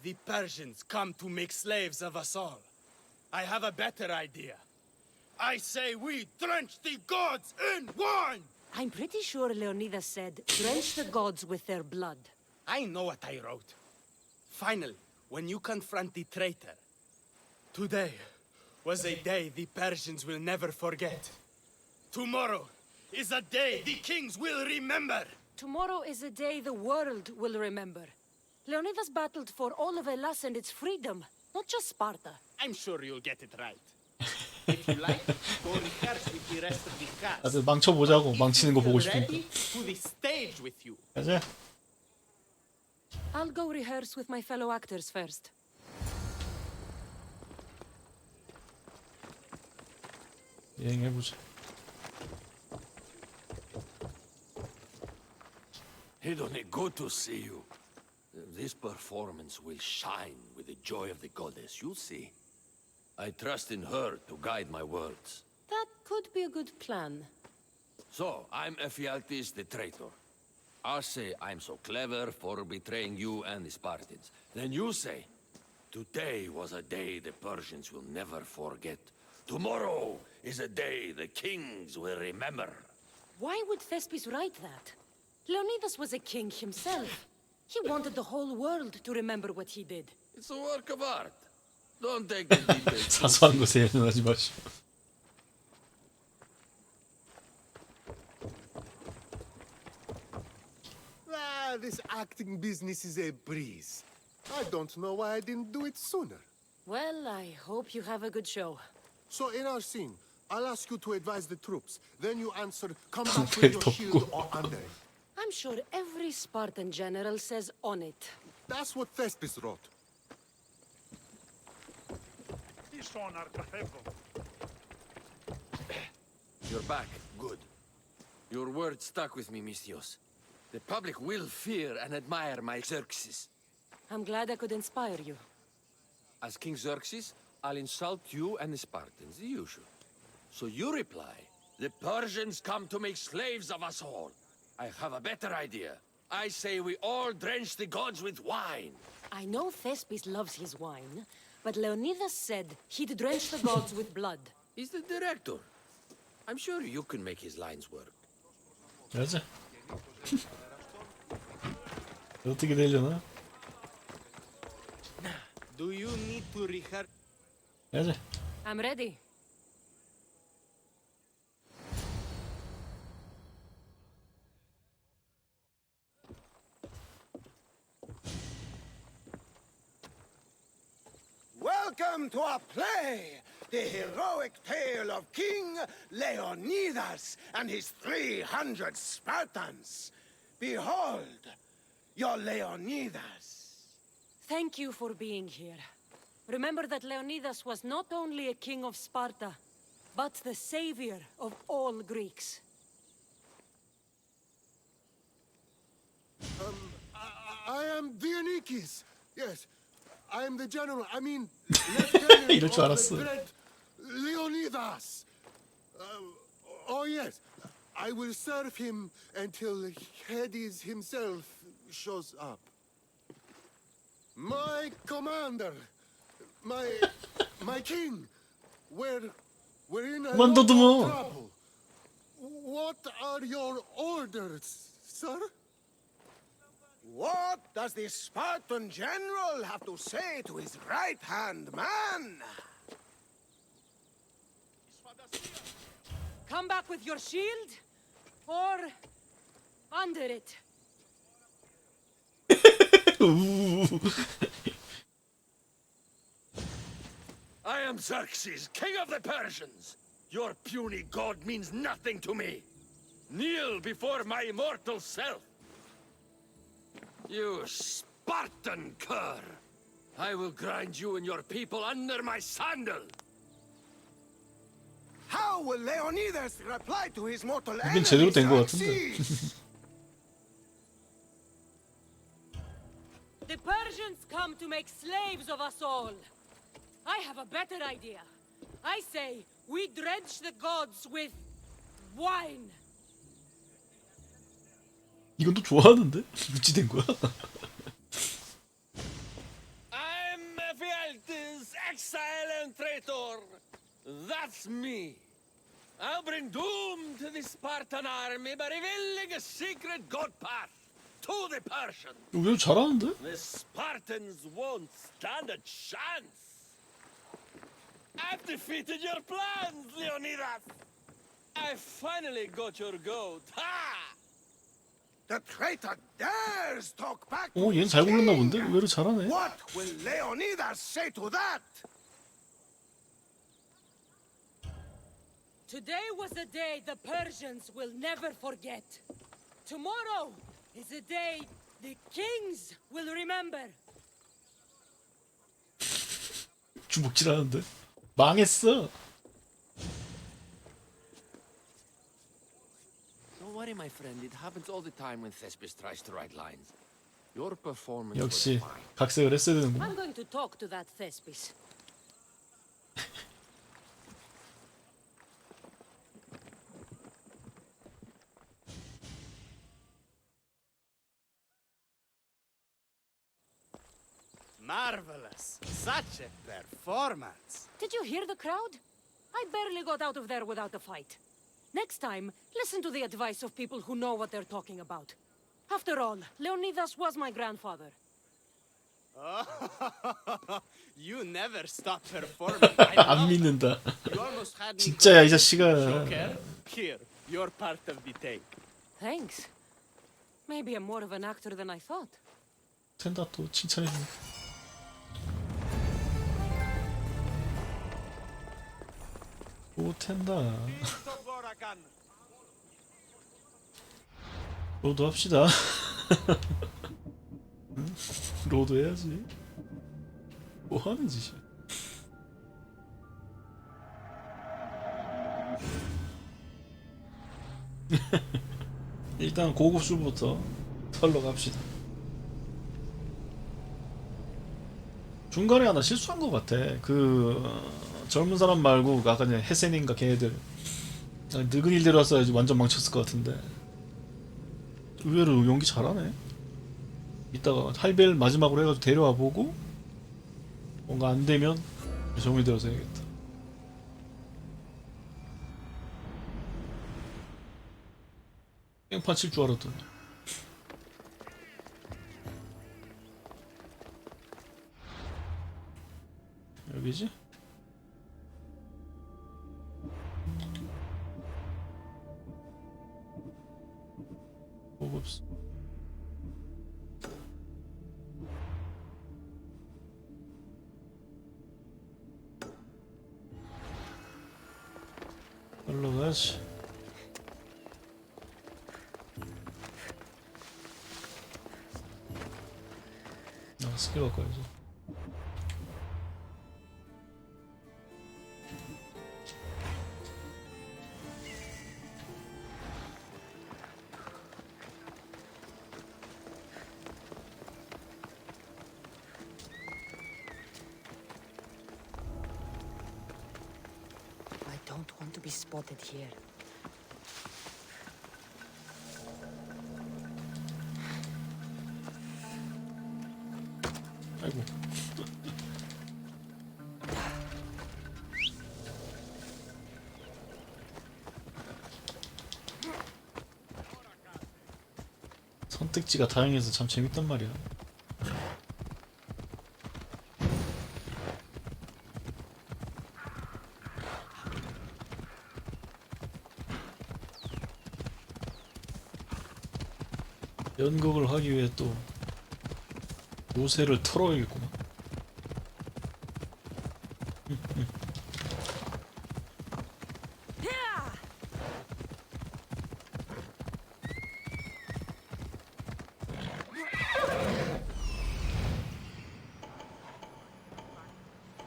G: The Persians come to make slaves of us all. I have a better idea. I say we drench the gods in wine!
D: I'm pretty sure Leonidas said, drench the gods with their blood.
G: I know what I wrote. Finally, when you confront the traitor, today was a day the Persians will never forget. Tomorrow is a day the kings will remember.
D: Tomorrow is a day the world will remember. Leonidas battled for all of Hellas and its freedom, not just Sparta.
G: I'm sure you'll get it right. If you like, go rehearse with the rest of the cast.
A: 다들 망쳐보자고. 망치는 거 보고 싶으니까.
G: Ready to the stage with you.
A: 가자.
D: I'll go rehearse with my fellow actors first.
A: 여행해보자.
K: Hidone, good to see you. This performance will shine with the joy of the goddess, you'll see. I trust in her to guide my words.
D: That could be a good plan.
K: So, I'm Ephialtes the traitor. I say I'm so clever for betraying you and the Spartans. Then you say, today was a day the Persians will never forget. Tomorrow is a day the kings will remember.
D: Why would Thespis write that? Leonidas was a king himself. He wanted the whole world to remember what he did.
K: It's a work of art. Don't take the details.
A: 사소한 것에 예민하지 마시오.
H: This acting business is a breeze. I don't know why I didn't do it sooner.
D: Well, I hope you have a good show.
H: So in our scene, I'll ask you to advise the troops. Then you answer, come back with your shield or under it.
D: I'm sure every Spartan general says on it.
H: That's what Thespis wrote.
K: You're back. Good. Your word stuck with me, Misthios. The public will fear and admire my Xerxes.
D: I'm glad I could inspire you.
K: As King Xerxes, I'll insult you and the Spartans, the usual. So you reply, the Persians come to make slaves of us all. I have a better idea. I say we all drench the gods with wine.
D: I know Thespis loves his wine, but Leonidas said he'd drench the gods with blood.
K: He's the director. I'm sure you can make his lines work.
A: 맞아. 어떻게 되려나?
G: Do you need to rehearse?
A: 맞아.
D: I'm ready.
H: Welcome to our play, the heroic tale of King Leonidas and his 300 Spartans. Behold, your Leonidas.
D: Thank you for being here. Remember that Leonidas was not only a king of Sparta, but the savior of all Greeks.
H: I am Dionysus. Yes, I am the general. I mean, lieutenant
A: 이럴 줄
H: of
A: 알았어.
H: the dread Leonidas. Oh yes, I will serve him until Hades himself shows up. My commander, my king, we're in a lot of
A: 그만둬도
H: trouble. What are your orders, sir? What does the Spartan general have to say to his right-hand man?
D: Come back with your shield, or under it.
K: I am Xerxes, king of the Persians. Your puny god means nothing to me. Kneel before my immortal self. You Spartan cur! I will grind you and your people under my sandal.
H: How will Leonidas reply to his mortal
A: 이건 제대로 된 것 같은데.
H: Xerxes?
D: The Persians come to make slaves of us all. I have a better idea. I say we drench the gods with wine.
A: 이건 또 좋아하는데? 무찌된 거야?
K: I'm Ephialtes, exile and traitor. That's me. I'll bring doom to the Spartan army by revealing a secret god path to the Persians.
A: 왜 잘하는데?
K: The Spartans won't stand a chance. I've defeated your plans, Leonidas. I finally got your goat. Ha!
H: The traitor dares talk back to
A: 어, 얘는
H: his
A: 잘 굴렀나
H: king.
A: 본데? 의외로 잘하네.
H: What will Leonidas say to that?
D: Today was a day the Persians will never forget. Tomorrow is a day the kings will remember.
A: 주먹질하는데? 망했어.
K: Don't worry, my friend. It happens all the time when Thespis tries to write lines. Your performance
A: 역시
K: was fine.
A: 각색을 했어야 되는구나.
D: I'm going to talk to that Thespis.
G: Marvelous. Such a performance.
D: Did you hear the crowd? I barely got out of there without a fight. Next time, listen to the advice of people who know what they're talking about. After all, Leonidas was my grandfather.
G: You never stop performing. I
A: 안
G: love
A: 믿는다.
G: that. You almost had me
A: 진짜야 이
G: going.
A: 자식아.
G: Joker, here, you're part of the take.
D: Thanks. Maybe I'm more of an actor than I thought.
A: 텐다 또 칭찬해주네. 오 텐다. 로드 합시다. 응? 로드 해야지. 뭐 하는 짓이야. 일단 고급 술부터 털러 갑시다. 중간에 하나 실수한 것 같아. 그 젊은 사람 말고 아까 전에 헤센인가 걔네들 늙은이 데려왔어야지 완전 망쳤을 것 같은데 의외로 연기 잘하네. 이따가 할벨 마지막으로 해가지고 데려와 보고 뭔가 안 되면 정리 들어서 해야겠다. 깽판 칠 줄 알았더니. 여기지? 고급스. 올라가야지. 스킬 바꿔야지.
D: I don't want to be spotted here.
A: 아이고. 선택지가 다양해서 참 재밌단 말이야. 연극을 하기 위해 또 요새를 털어야겠구만.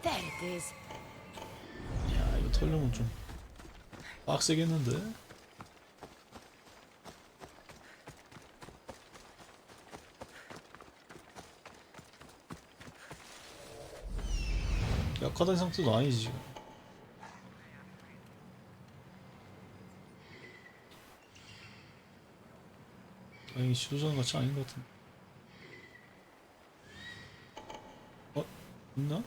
D: There it is.
A: 야 이거 털려면 좀 빡세겠는데? 약하다는 상태도 아니지 지금. 다행히 지도자는 같이 아닌 것 같은데. 어? 있나?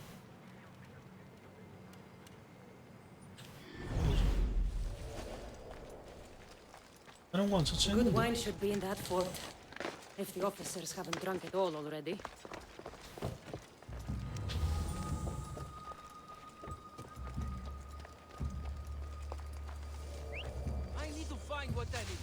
A: 사령관
D: Good
A: 처치했는데.
D: wine should be in that fort. If the officers haven't drunk it all already.
C: I need to find what that is.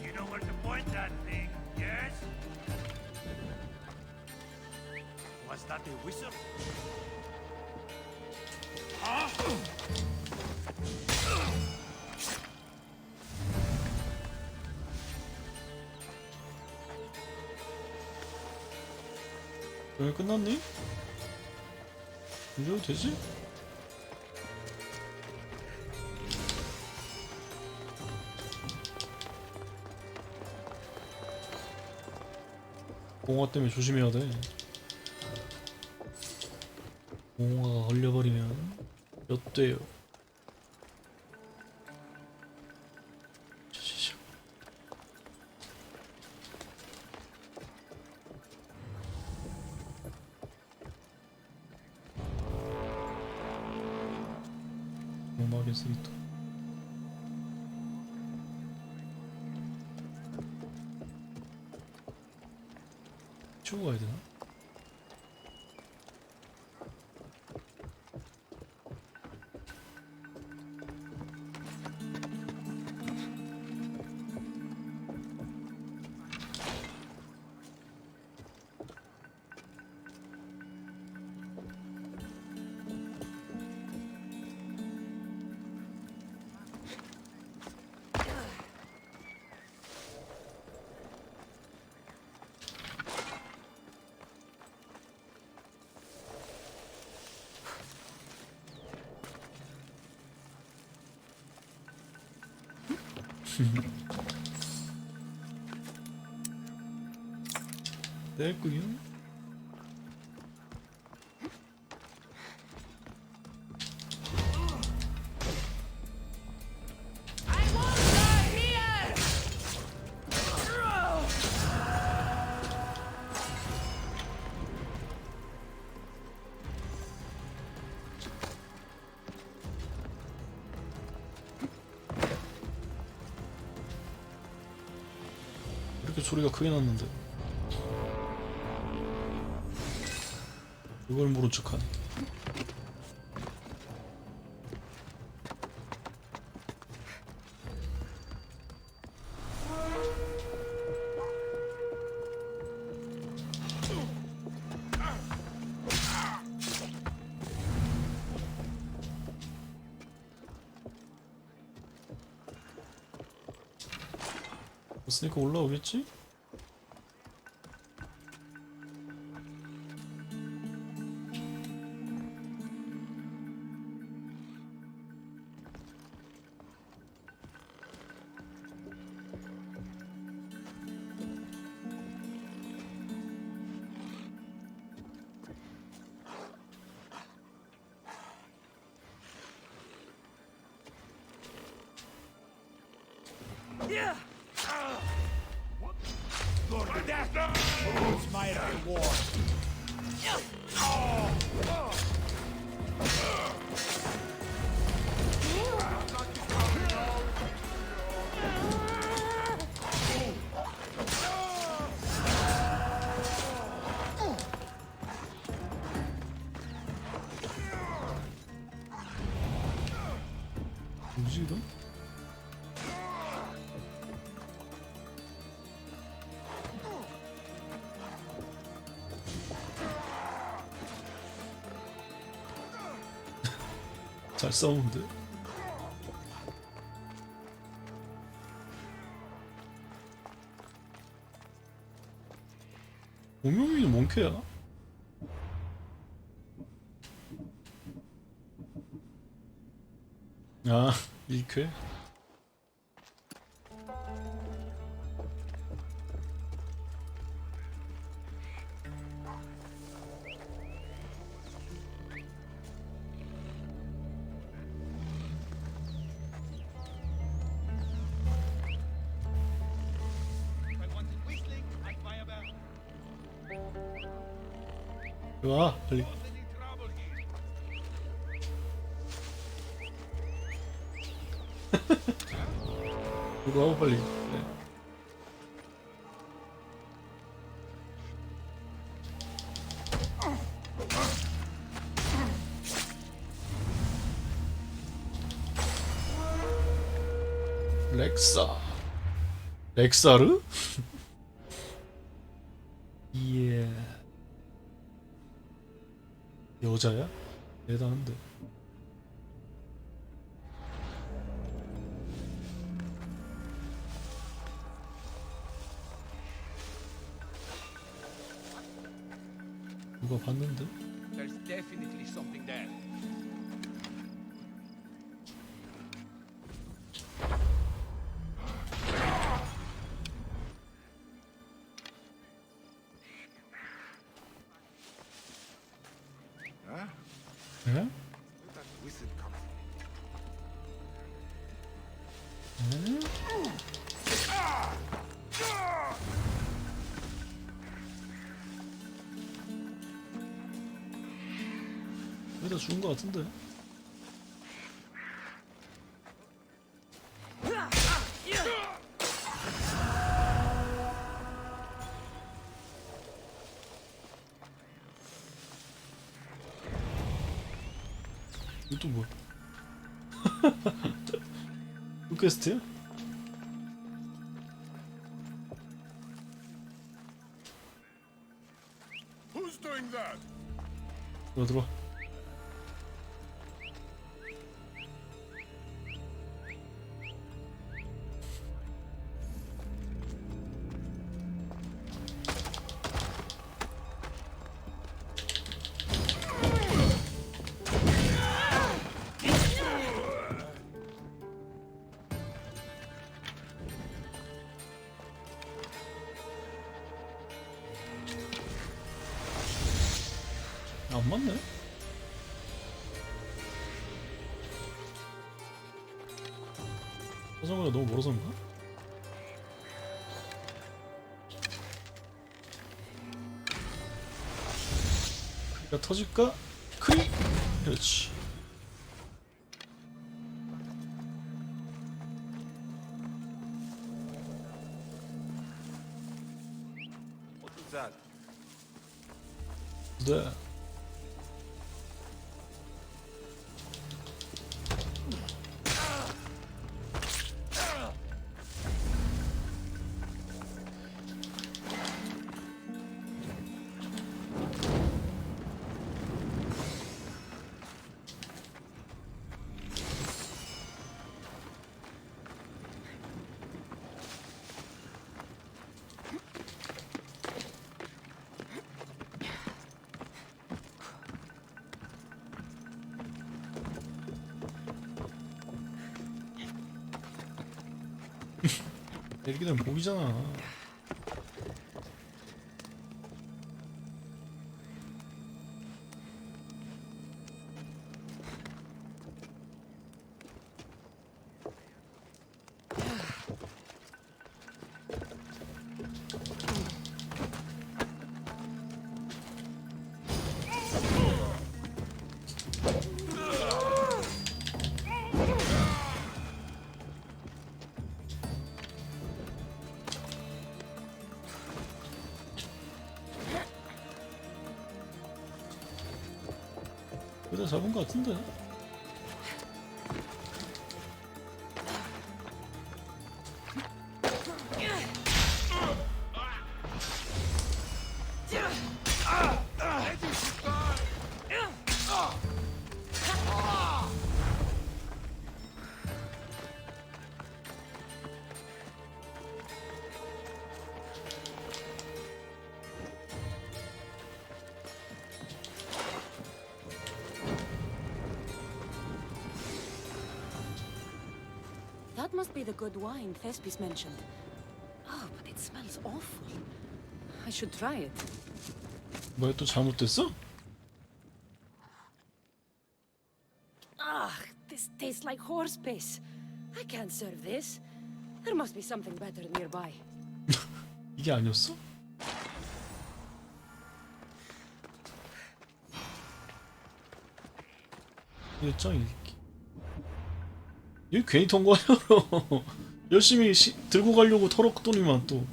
E: You know where to point that thing, yes? Was that a whistle? Huh?
A: 왜 끝났니? 이래도 되지? 공화 때문에 조심해야 돼. 공화가 걸려버리면 몇 대요. 음악의 스위트. 치고 가야 되나? 됐구요. 이렇게 소리가 크게 났는데 이걸 모른 척하네. 봤으니까 올라오겠지?
E: Who's my reward?
A: 뭐지 이건? 잘 싸우는데? 오묘미는 뭔캐야? 아, 일쾌? 와, 빨리. 이거 하고 빨리. 네. 렉사. 렉사르? 예. 여자야? 대단한데. 누가 봤는데?
B: There There's definitely something there.
J: Huh?
A: 예?
J: Where'd that wizard come from?
A: 여기다 죽은 거 같은데? 이거 또 뭐야? 또 퀘스트야?
H: Who's doing that?
A: 들어와. 안 맞네? 화성이가 너무 멀어서인가? 크리가 터질까? 크리! 그렇지.
J: What was that?
A: 네. 이렇게 되면 목이잖아. 그래 잡은 거 같은데?
D: That must be the good wine Thespis mentioned. Oh, but it smells awful. I should try it.
A: 뭐야 또 잘못됐어?
D: Ah, this tastes like horse piss. I can't serve this. There must be something better nearby.
A: 이게 아니었어? 일정 읽기. 이거 괜히 통과하려고 열심히 들고 가려고 털었더니만 또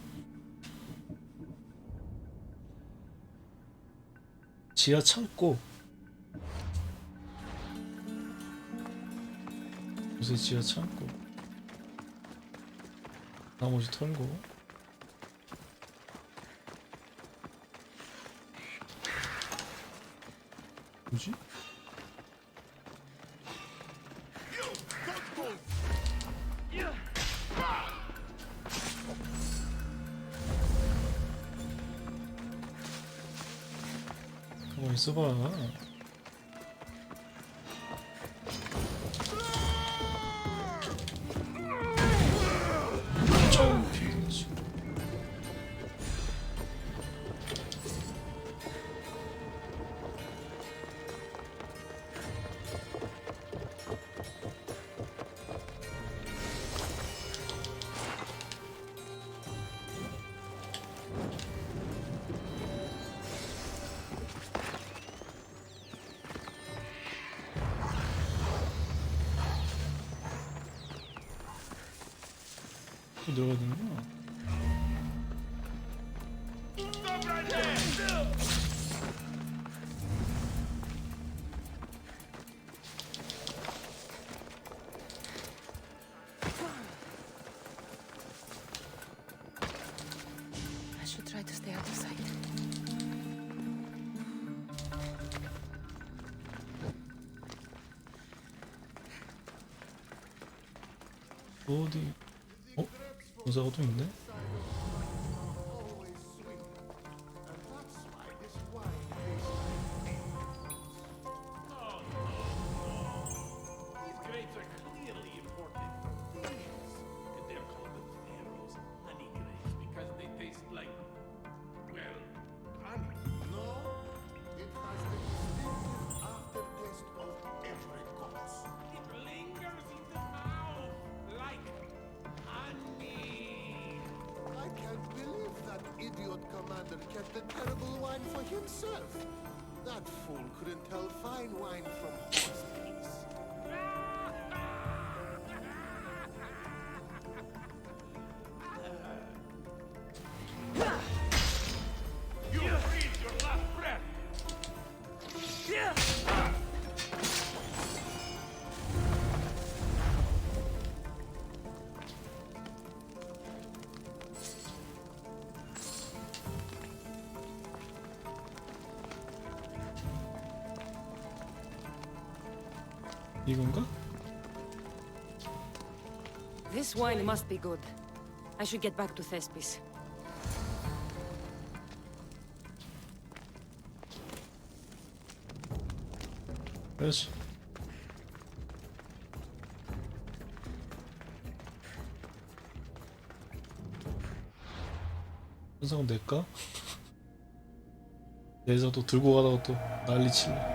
A: 지하 창고. 요새 지하 창고. 나머지 털고. 뭐지? 가만히 있어봐. 점핑. 또 들어가야 되는구나.
F: I should try to stay out of sight.
A: 어디? 어? 의사가 또 있네?
E: These grapes are clearly imported from France. And they're called the Pharaoh's honey grapes because they taste like, well, honey.
H: No, it has the distinctive aftertaste of apricots.
E: It lingers in the mouth like honey.
H: I can't believe that idiot commander kept the terrible wine for himself. That fool couldn't tell fine wine from horse piss.
E: You breathe your last breath.
A: 이건가?
D: This wine must be good. I should get back to Thespis.
A: 그렇지. 현상은 낼까? 내서 또 들고 가다가 또 난리 치네.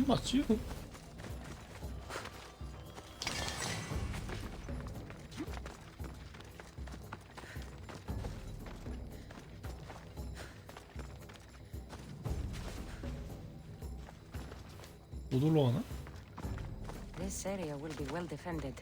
A: 맞지? 못 올라가나?
D: This area will be well defended.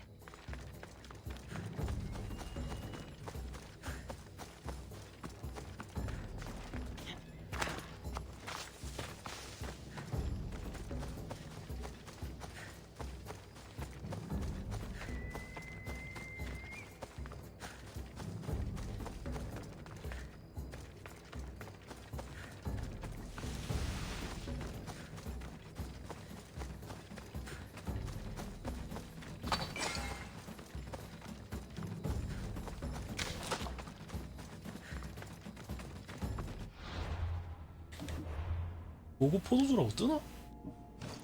A: 보고 포도주라고 뜨나?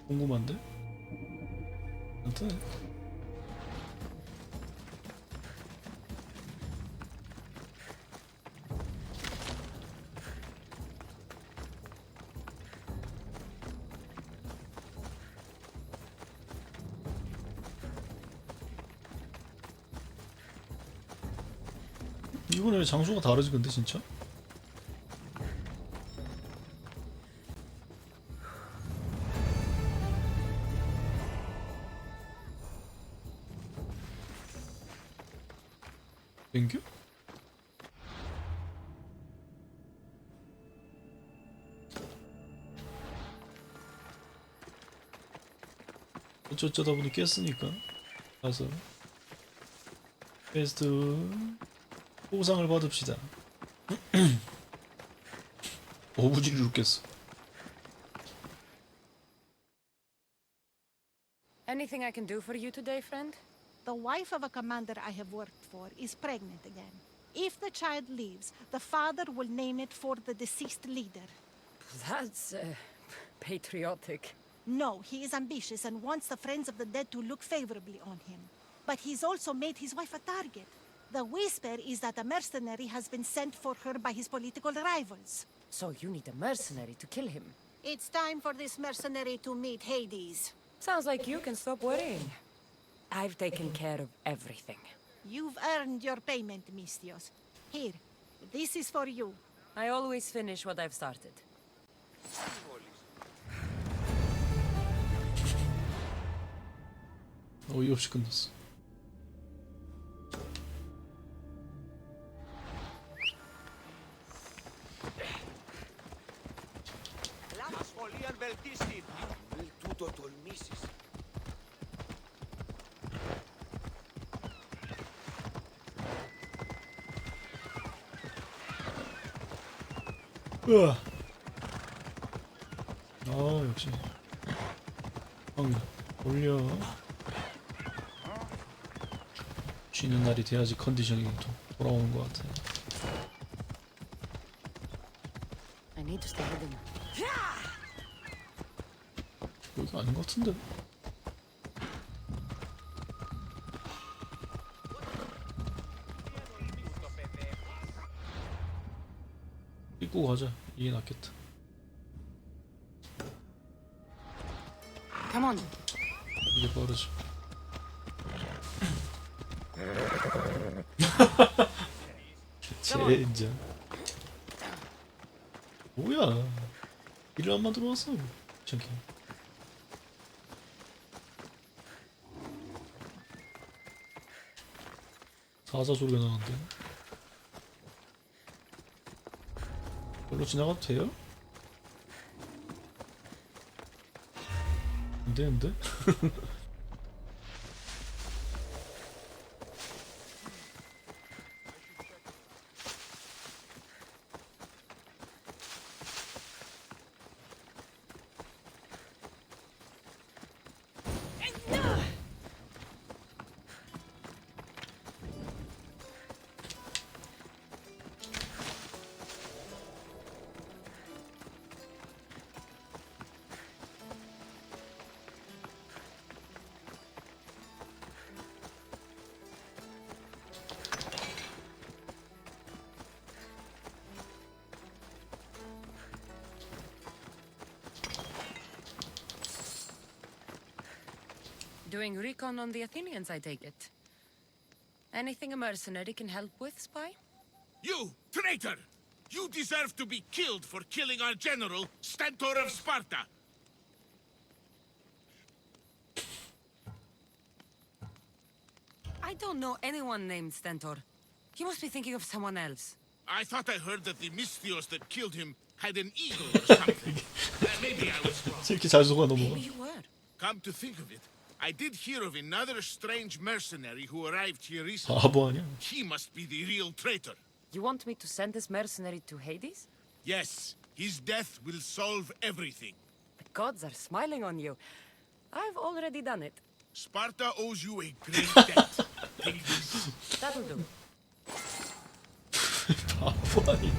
A: 궁금한데? 안 뜨네. 이번에 왜 장소가 다르지 근데 진짜? 땡겨? 어쩌다 보니 깼으니까 가서 퀘스트 보상을 받읍시다. 오부지리 죽겠어.
D: Anything I can do for you today, friend?
L: The wife of a commander I have worked for is pregnant again. If the child leaves, the father will name it for the deceased leader.
D: That's patriotic.
L: No, he is ambitious and wants the friends of the dead to look favorably on him. But he's also made his wife a target. The whisper is that a mercenary has been sent for her by his political rivals.
D: So you need a mercenary to kill him.
L: It's time for this mercenary to meet Hades.
D: Sounds like you can stop worrying. I've taken care of everything.
L: You've earned your payment, Mistios. Here, this is for you.
D: I always finish what I've started.
A: 어이없이 끝났어.
C: Ασχολίαν βελτίστην.
J: Μη τούτο τολμήσεις.
A: 으아. 아 역시 형 올려. 쉬는 날이 돼야지 컨디션이 돌아오는 것 같아.
D: I need to stay hidden.
A: 여기가 아닌 것 같은데. 입고 가자. 이게 낫겠다.
D: Come on.
A: 이게 빠르지. 젠장. 뭐야? 일을 안 만들어 왔어. 귀찮게. 사자 소리가 나는데. 별로 지나가도 돼요? 안 되는데?
D: Doing recon on the Athenians, I take it. Anything a mercenary can help with, spy?
E: You, traitor! You deserve to be killed for killing our general, Stentor of Sparta!
D: I don't know anyone named Stentor. You must be thinking of someone else.
E: I thought I heard that the Mystios that killed him had an eagle or something. Maybe I was wrong.
A: 이렇게 잘 속아 넘어가.
D: Maybe you were.
E: Come to think of it, I did hear of another strange mercenary who arrived here recently.
A: 바보 아니야?
E: He must be the real traitor.
D: You want me to send this mercenary to Hades?
E: Yes, his death will solve everything.
D: The gods are smiling on you. I've already done it.
E: Sparta owes you a great debt. Take this.
D: That'll do.
A: 바보 아니야?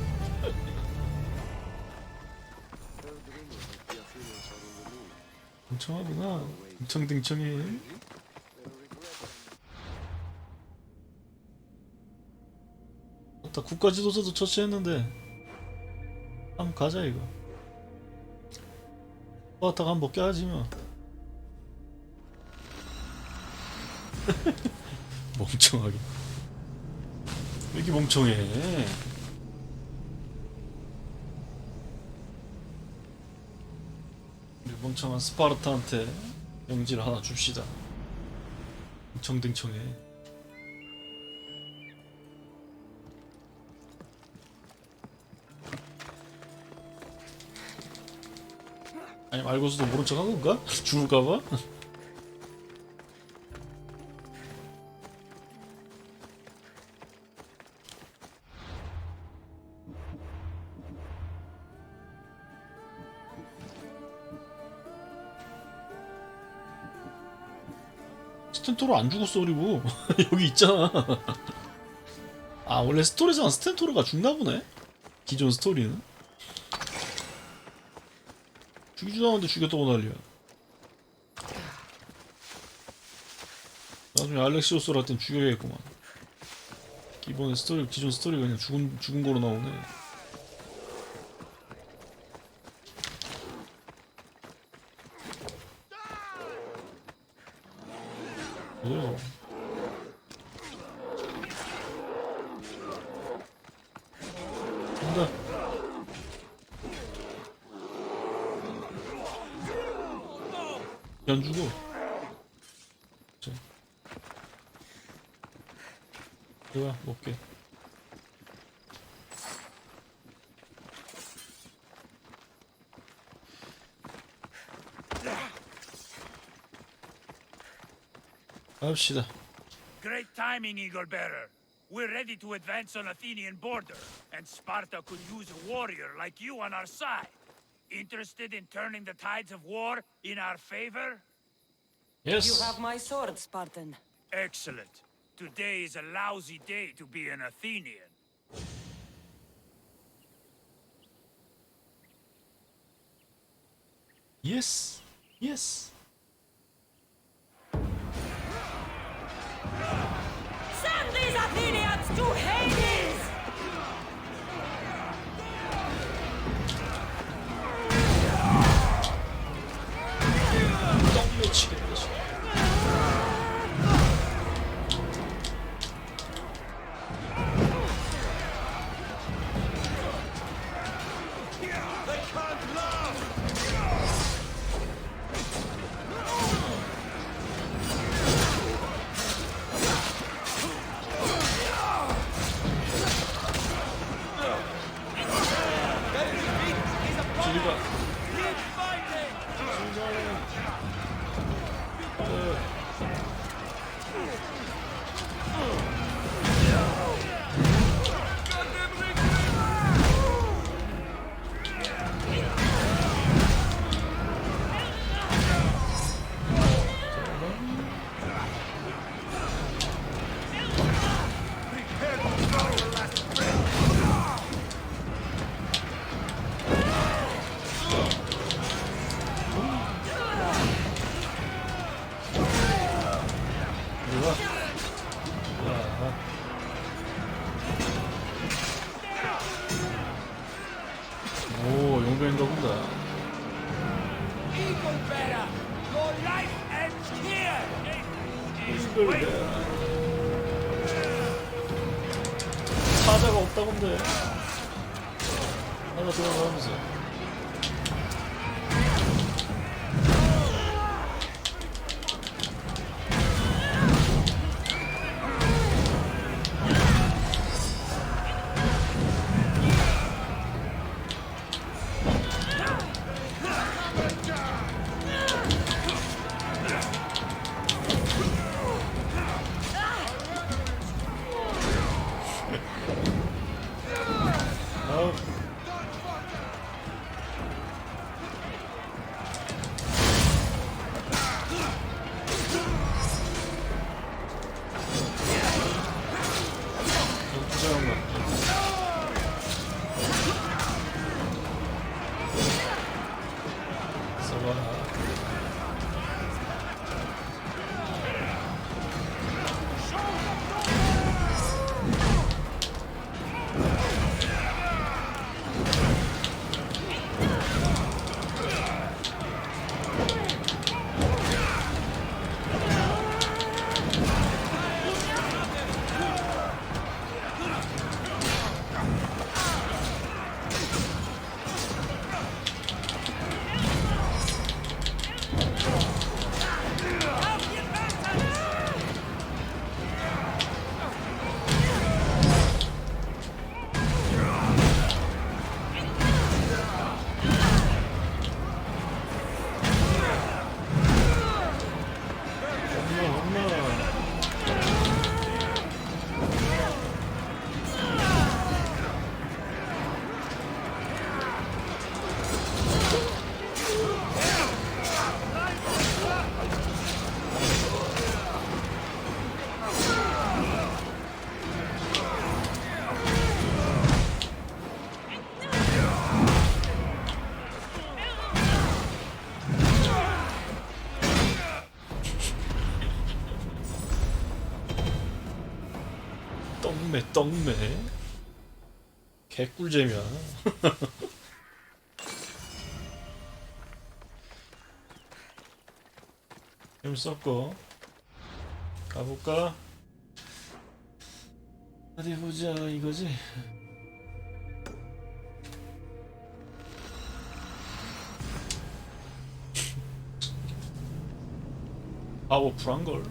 A: 멍청하구나. 멍청댕청해. 맞다, 국가 지도자도 처치했는데 한번 가자 이거. 왔다가 한번 먹게 하지 뭐. 멍청하게. 왜 이렇게 멍청해? 우리 멍청한 스파르타한테 영지를 하나 줍시다. 멍청댕청해. 아니 말고서도 모른 척 한 건가? 죽을까봐? 스텐토르 안 죽었어 그리고 여기 있잖아. 아 원래 스토리상 스텐토르가 죽나 보네. 기존 스토리는 죽이지도 않았는데 죽였다고 난리야. 나중에 알렉시오스를 할 땐 죽여야겠구만. 기존 스토리가 그냥 죽은 거로 나오네. 뭐야? 간다. 안 죽어. 자. 이거야, 먹게. 갑시다.
C: Great timing, Eagle Bearer. We're ready to advance on Athenian border, and Sparta could use a warrior like you on our side. Interested in turning the tides of war in our favor?
A: Yes.
D: You have my sword, Spartan.
C: Excellent. Today is a lousy day to be an Athenian.
A: Yes. Yes.
D: Send these Athenians to Hades!
A: W 치겠다. 오, 용병인가 본다.
C: Eagle Bearer, your life ends here.
A: 사자가 없다던데. 하나 들어가면서. 떡매 개꿀잼이야. 재밌었고 가볼까? 어디 보자. 이거지? 파워풀한걸.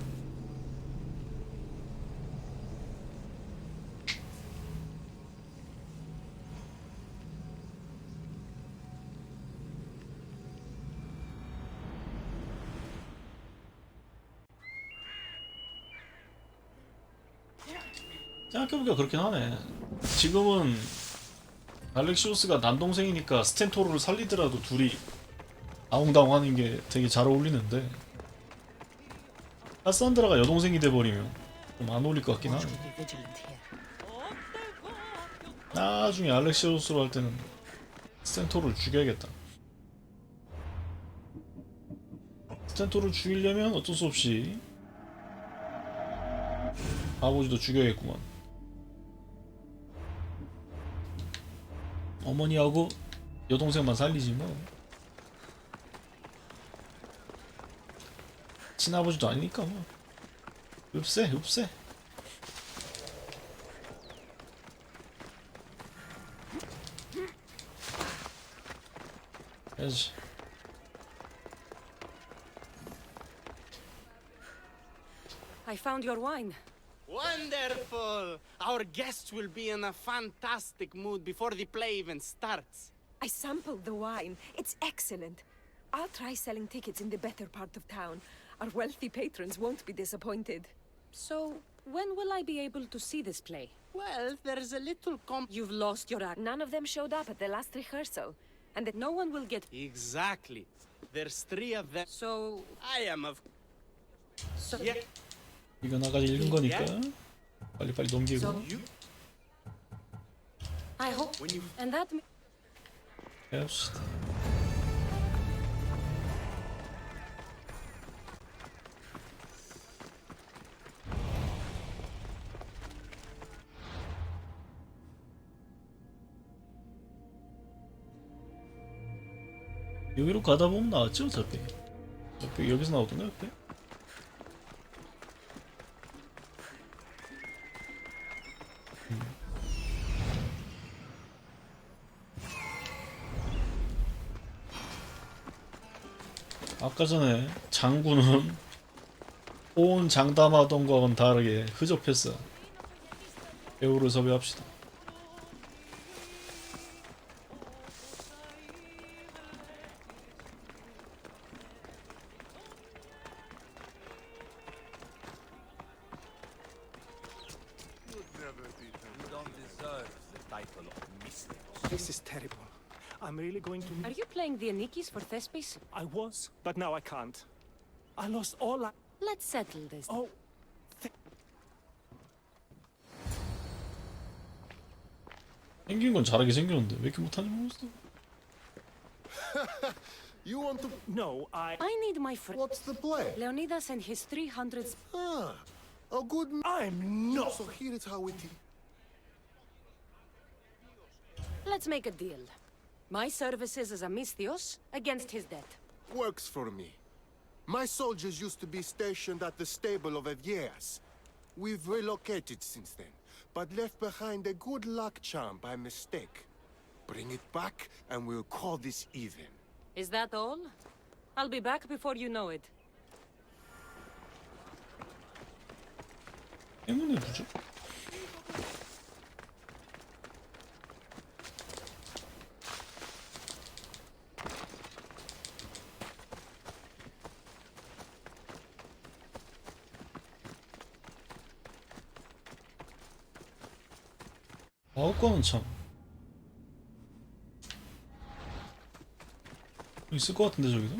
A: 생각해보니까 그렇긴 하네. 지금은 알렉시오스가 남동생이니까 스텐토르를 살리더라도 둘이 아웅다웅 하는 게 되게 잘 어울리는데 카산드라가 여동생이 돼버리면 좀 안 어울릴 것 같긴 하네. 나중에 알렉시오스로 할 때는 스텐토르를 죽여야겠다. 스텐토르를 죽이려면 어쩔 수 없이 아버지도 죽여야겠구만. 어머니하고 여동생만 살리지 뭐. 친아버지도 아니니까 뭐. 읍세. 해야지.
D: I found your wine.
G: Wonderful! Our guests will be in a fantastic mood before the play even starts.
F: I sampled the wine. It's excellent. I'll try selling tickets in the better part of town. Our wealthy patrons won't be disappointed.
D: So, when will I be able to see this play?
G: Well, there's a little
D: You've lost your act.
F: None of them showed up at the last rehearsal.
D: And that no one will get...
G: Exactly. There's 3 of them.
D: So...
G: I am of...
D: So...
G: Yeah.
A: 이건 아까 읽은 거니까 빨리빨리 넘기고.
D: So... I hope... And that...
A: 해봅시다. 여기로 가다 보면 나왔지 어차피. 여기서 나오던가 옆에? 아까 전에 장군은 온 장담하던 거와는 다르게 흐접했어. 배우를 섭외합시다.
J: This is terrible. I'm really going to...
D: Are you playing the Anikis for Thespis?
J: I was, but now I can't. I lost all I...
D: Let's settle this.
J: Oh,
A: 생긴 건 잘하게 생겼는데 왜 이렇게 못하는지 모르겠어.
H: You want to...
J: no, I
D: need my friend.
H: What's the play?
D: Leonidas and his 300...
H: Ah, a good...
J: I'm not...
H: So here is how it...
D: Let's make a deal. My services as a Misthios against his debt.
H: Works for me. My soldiers used to be stationed at the stable of Evieas. We've relocated since then, but left behind a good luck charm by mistake. Bring it back, and we'll call this even.
D: Is that all? I'll be back before you know it.
A: 행운의 부족? 마법관은 참 있을 것 같은데 저기도?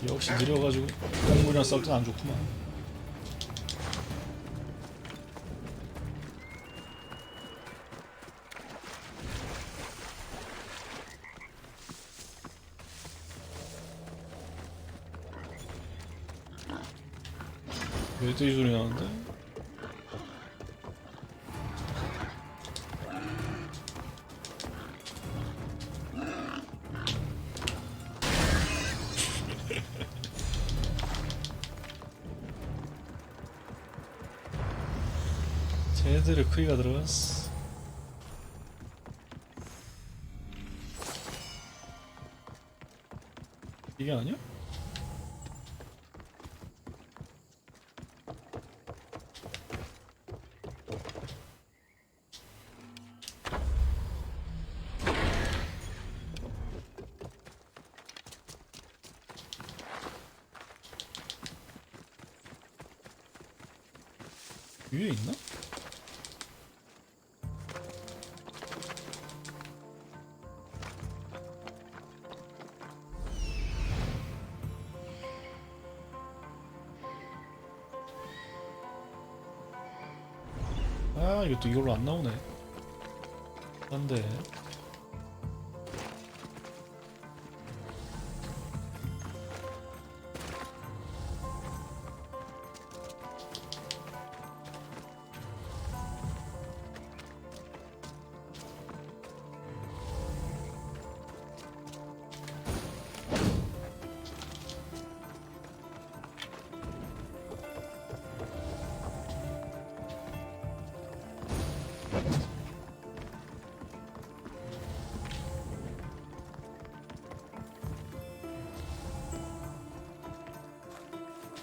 A: 역시 느려가지고 동물이랑 싸울 땐 안 좋구만. 멧돼지 소리 나는데? 제대로 크기가 들어갔어. 이게 아니야? 위에 있나? 아, 이것도 이걸로 안 나오네. 안돼.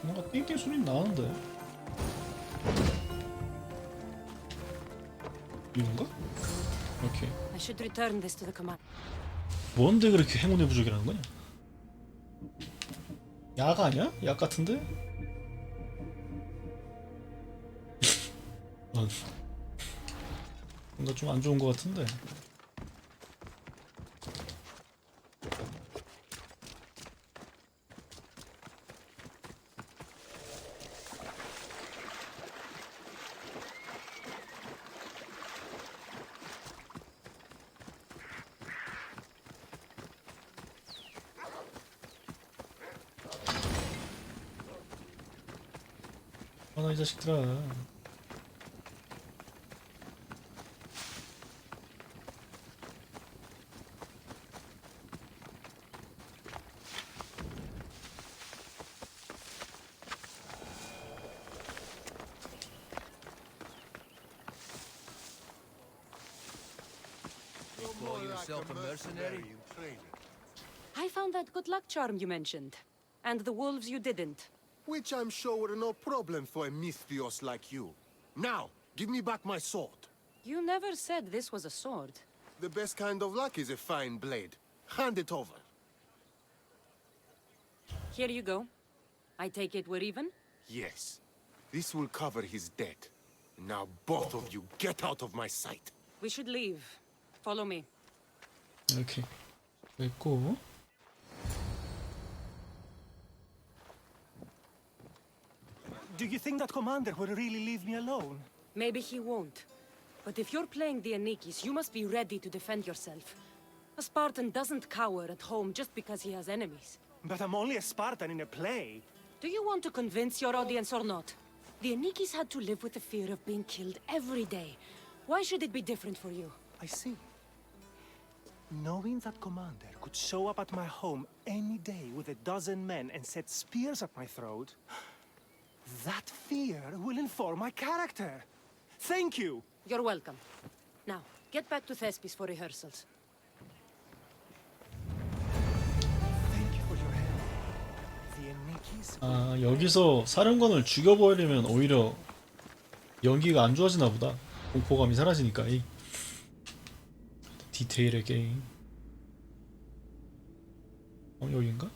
A: 뭔가 띵띵 소리 나는데. 이건가? 오케이.
D: I should return this to the command.
A: 뭔데 그렇게 행운의 부족이라는 거냐? 약 아니야? 약 같은데? 뭔가 좀 안 좋은 거 같은데. 이 자식들아.
I: Call yourself a mercenary?
D: I found that good luck charm you mentioned. And the wolves you didn't.
H: Which I'm sure were no problem for a Misthios like you. Now, give me back my sword.
D: You never said this was a sword.
H: The best kind of luck is a fine blade. Hand it over.
D: Here you go. I take it we're even?
H: Yes. This will cover his debt. Now both of you get out of my sight.
D: We should leave. Follow me.
A: 이렇게 됐고.
M: Do you think that commander will really leave me alone?
D: Maybe he won't. But if you're playing the Anikis, you must be ready to defend yourself. A Spartan doesn't cower at home just because he has enemies.
M: But I'm only a Spartan in a play.
D: Do you want to convince your audience or not? The Anikis had to live with the fear of being killed every day. Why should it be different for you?
M: I see. Knowing that commander could show up at my home any day with 12 men and set spears at my throat, that fear will inform my character. Thank you!
D: You're welcome. Now, get back to Thespis for rehearsals.
M: Thank you for your help. The Anikis...
A: 아, 여기서 사령관을 죽여버리면 오히려 연기가 안 좋아지나 보다. 공포감이 사라지니까. 이 디테일의 게임. 여긴가?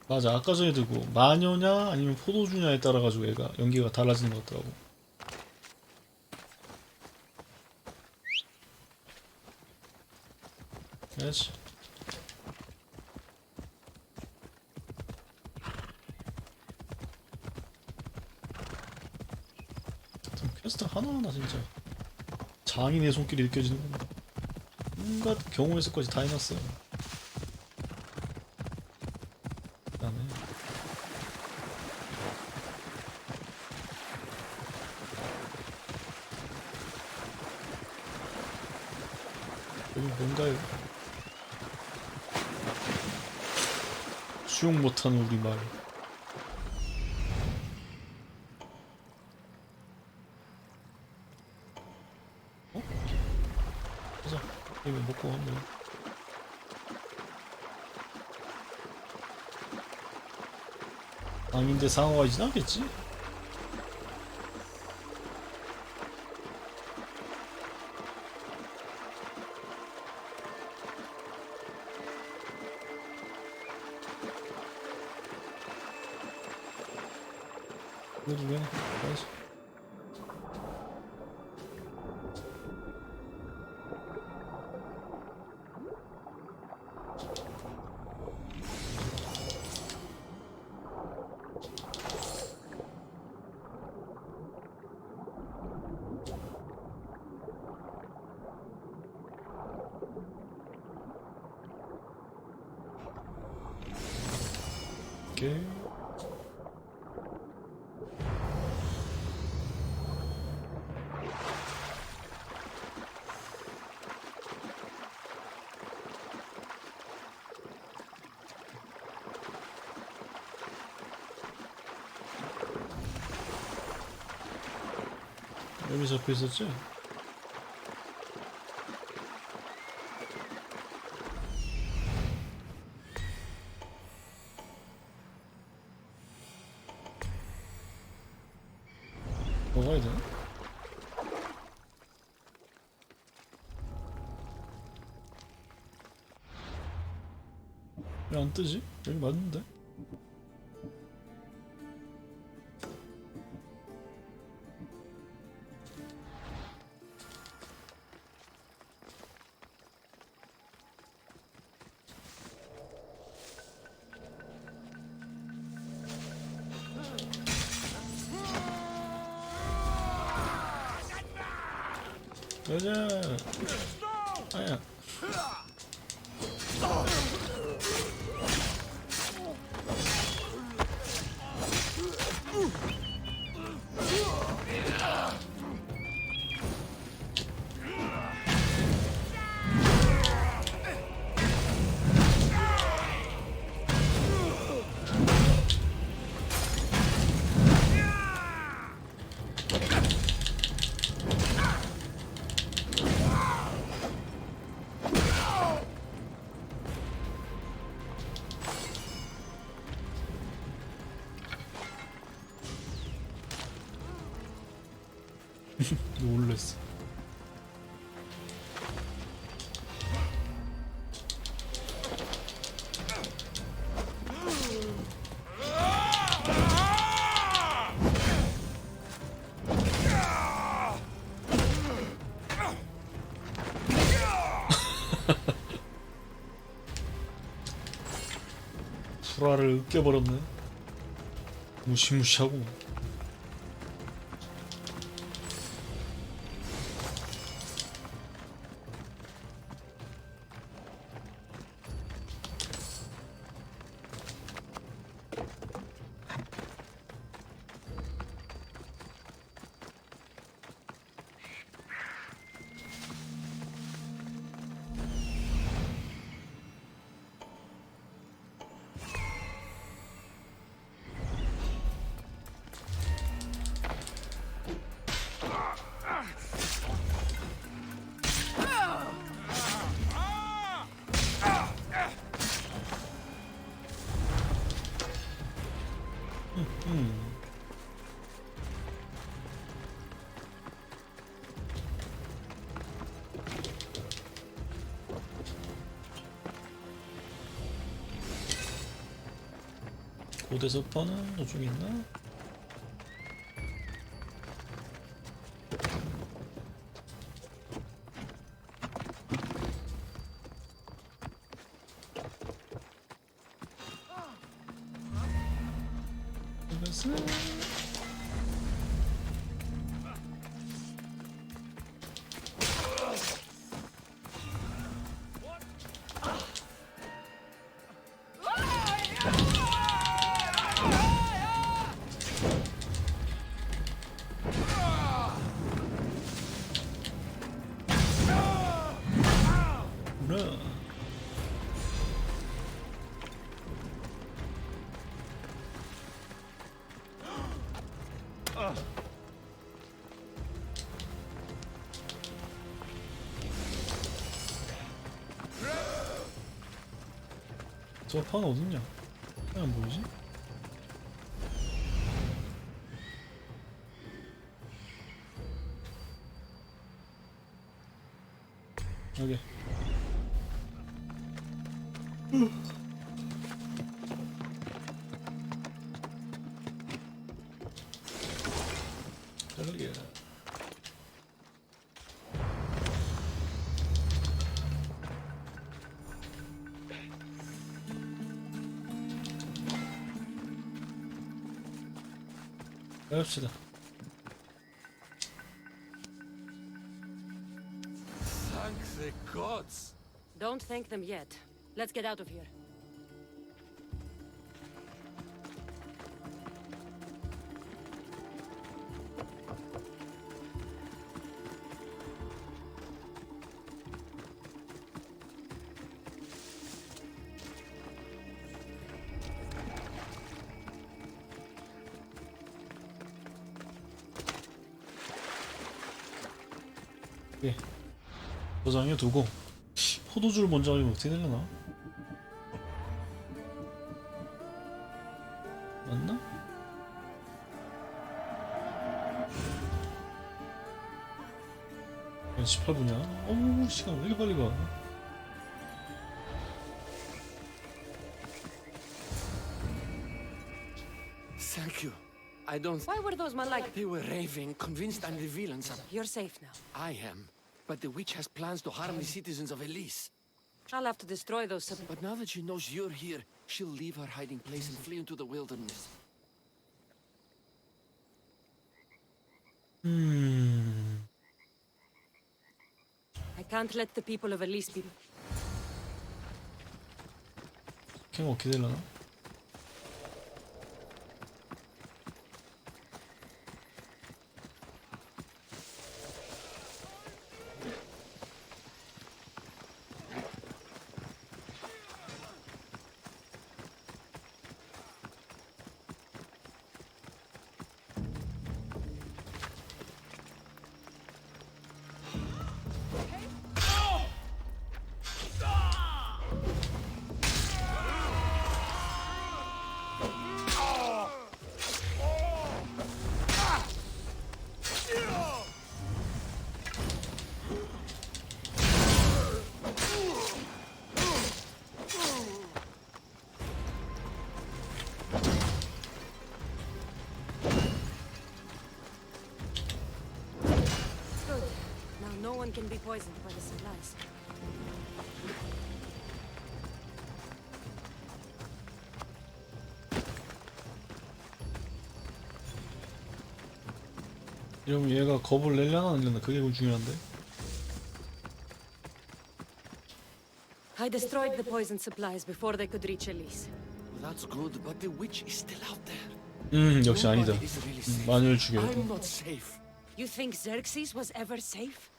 A: 맞아, 아까 전에 들고 마녀냐 아니면 포도주냐에 따라 가지고 얘가 연기가 달라지는 것 같더라고. 그렇지. 퀘스트 하나하나 진짜 장인의 손길이 느껴지는구나. 온갖 경우의 수까지 다 해놨어. 뭔가요? 수용 못하는 우리말. 어? 가자. 이거 먹고 가면 돼. 아닌데 상어가 지나겠지? 그래도 왜? 알았어. 오케이. 여기 잡혀 있었지? 먹어야 되나? 왜 안 뜨지? 여기 맞는데? 가자. 아야. 놀랬어. 불화를 으깨버렸네. 무시무시하고. 고대 서퍼는 저쪽에 있나? 이것은 저 판 어딨냐? 왜 안 보이지? 여기. 여기. 해봅시다.
K: Thank the gods.
D: Don't thank them yet. Let's get out of here.
A: 예. 도장에 두고 포도주를 먼저 하면 어떻게 되려나? 맞나? 아, 18분이야? 어우 시간 왜 이렇게 빨리 가?
K: Thank you. I don't.
D: Why were those men like...
K: They were raving, convinced I'm the villain.
D: You're safe now.
K: I am. But the witch has plans to harm the citizens of Elise.
D: I'll have to destroy those...
K: But now that she knows you're here, she'll leave her hiding place and flee into the wilderness.
D: I can't let the people of Elise be...
A: 걔는 어떻게 되려나?
D: Can be poisoned by the supplies.
A: 이러면 얘가 겁을 내려나 안 내려나 그게 중요한데.
D: I destroyed the poison supplies before they could reach Elise.
K: Well, that's good, but the witch is still out there.
A: 역시 아니다.
K: Nobody is really safe.
A: 마녀를 죽여야 돼.
K: I'm not safe.
D: You think Xerxes was ever safe?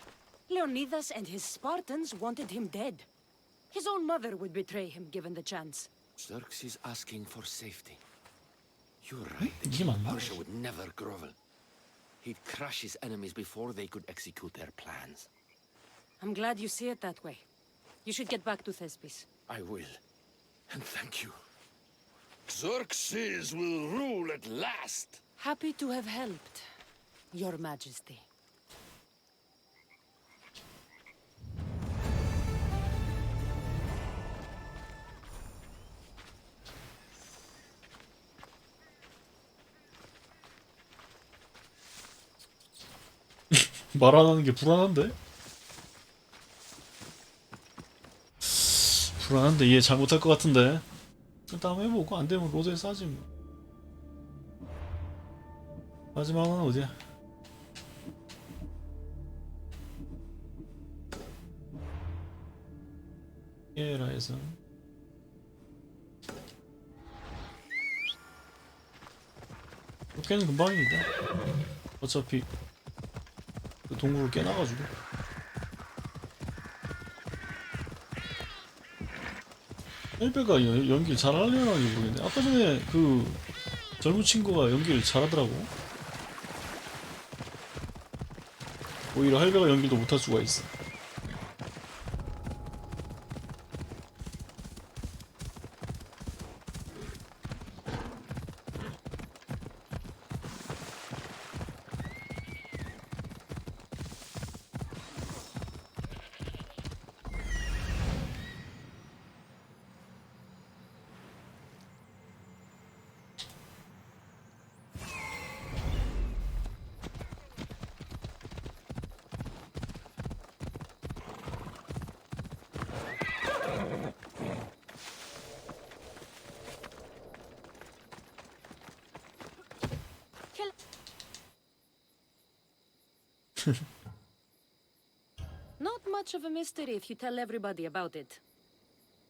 D: Leonidas and his Spartans wanted him dead. His own mother would betray him given the chance.
K: Xerxes asking for safety. You're right. The
A: 이게
K: king of
A: 맞나?
K: Persia would never grovel. He'd crush his enemies before they could execute their plans.
D: I'm glad you see it that way. You should get back to Thespis.
K: I will. And thank you. Xerxes will rule at last.
D: Happy to have helped, Your Majesty.
A: 말 안 하는 게 불안한데? 불안한데 얘 잘못할 것 같은데. 일단 해보고 안 되면 로드에 싸지 뭐. 마지막은 어디야? 에라에서 깨는 금방입니다. 어차피 그 동굴을 깨놔가지고. 헬베가 연기를 잘하려나 모르겠네. 아까 전에 그 젊은 친구가 연기를 잘하더라고. 오히려 할배가 연기도 못할 수가 있어.
D: Not much of a mystery if you tell everybody about it.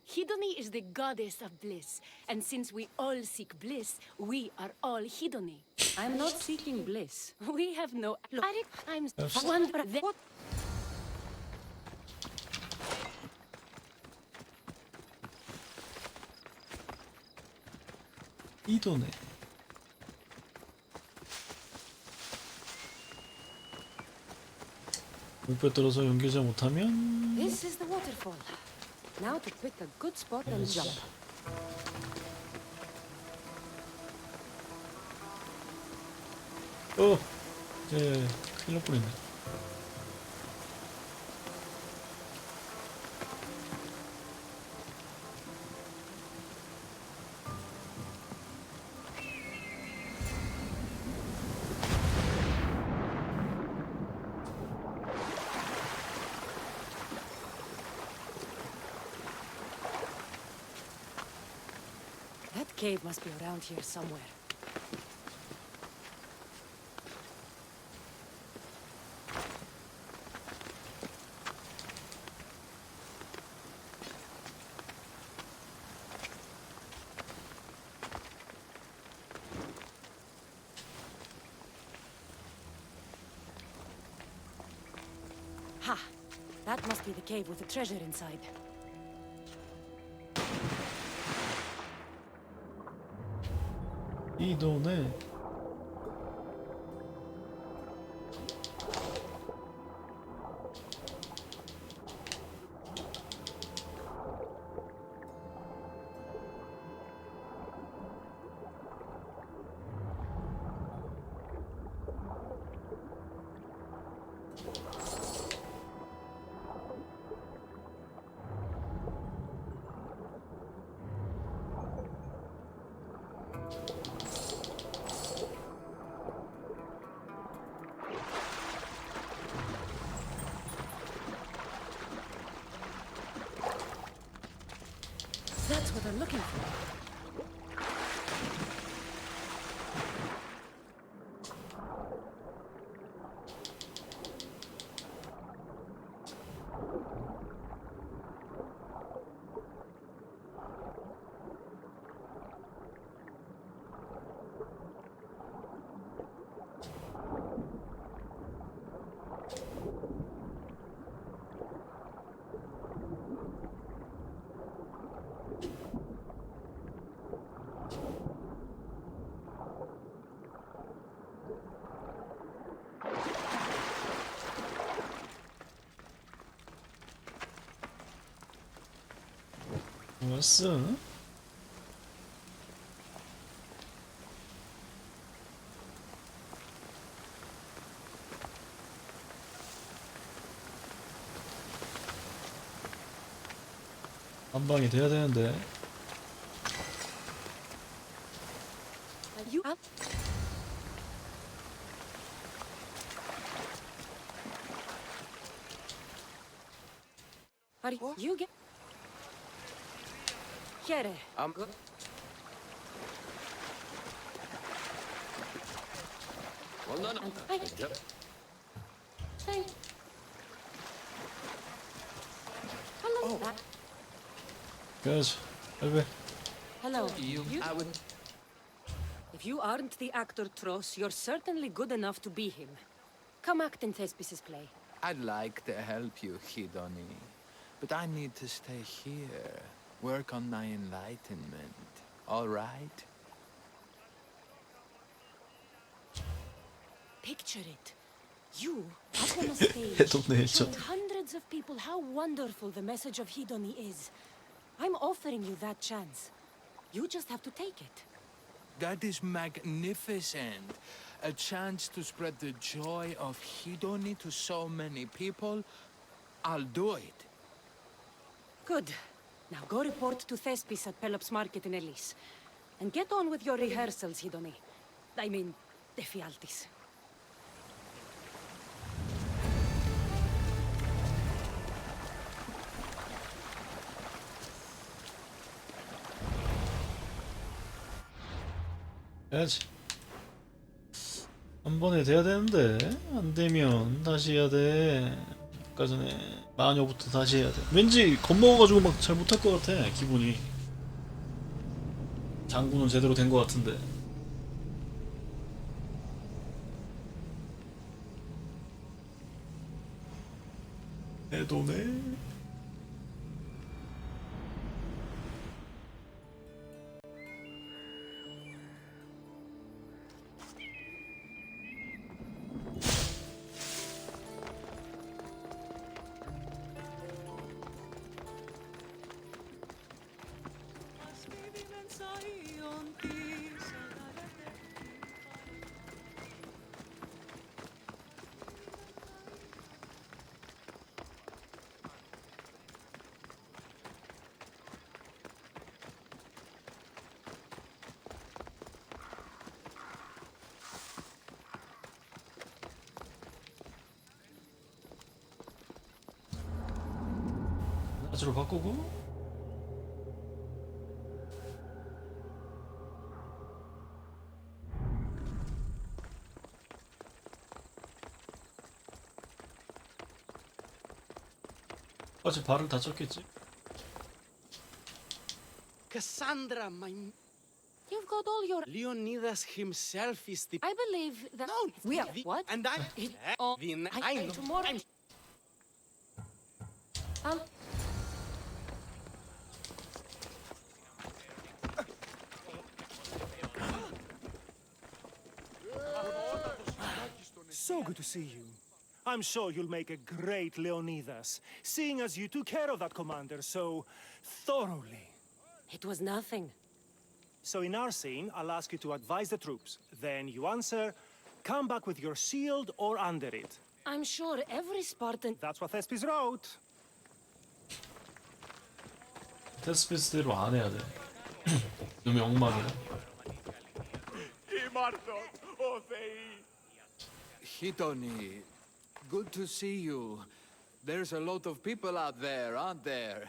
D: Hedony is the goddess of bliss, and since we all seek bliss, we are all Hedony. I'm not seeking bliss. We have no. I'm one. What?
A: 이도네. 목표 떨어서 연결자 못하면
D: This is the waterfall. Now to pick a good spot and jump.
A: 큰일 날 뻔했네.
D: That cave must be around here somewhere. Ha! That must be the cave with the treasure inside.
A: 이도네.
D: That's what I'm looking for.
A: 왔어? 한 방이 돼야 되는데.
D: You up? Are you get? Here.
K: I'm good. Well, no.
D: Hello.
A: 가야지. 할배.
D: Hello.
K: I would.
D: If you aren't the actor Tross, you're certainly good enough to be him. Come act in Thespis' play.
I: I'd like to help you, Hedony, but I need to stay here, work on my enlightenment. All right?
D: Picture it. You, up on a stage,
A: 해독네
D: showing
A: 저.
D: hundreds of people how wonderful the message of Hidoni is. I'm offering you that chance. You just have to take it.
I: That is magnificent. A chance to spread the joy of Hidoni to so many people. I'll do it.
D: Good. Now go report to Thespis at Pelops Market in Elis. And get on with your rehearsals, Hidoni. I mean, Ephialtes.
A: 해야지. 한 번에 돼야 되는데 안 되면 다시 해야 돼. 아까 전에 마녀부터 다시 해야 돼. 왠지 겁먹어가지고 막 잘 못할 것 같아 기분이. 장구는 제대로 된 것 같은데. 해도네. 낮으로 바꾸고. 어차피 발을 다쳤겠지.
G: Cassandra, my...
D: You've got all your...
G: Leonidas himself is the...
D: I believe that...
G: No,
D: we are...
G: the-
D: What?
G: And I...
D: Oh,
G: I know.
D: tomorrow...
G: I'm-
D: I'll...
M: So good to see you. I'm sure you'll make a great Leonidas, seeing as you took care of that commander so thoroughly.
D: It was nothing.
M: So in our scene, I'll ask you to advise the troops. Then you answer, come back with your shield or under it.
D: I'm sure every Spartan...
M: That's what Thespis wrote.
A: 테스피스대로 안 해야 돼. 너무 엉망이야.
I: Hidoni, good to see you. There's a lot of people out there, aren't there?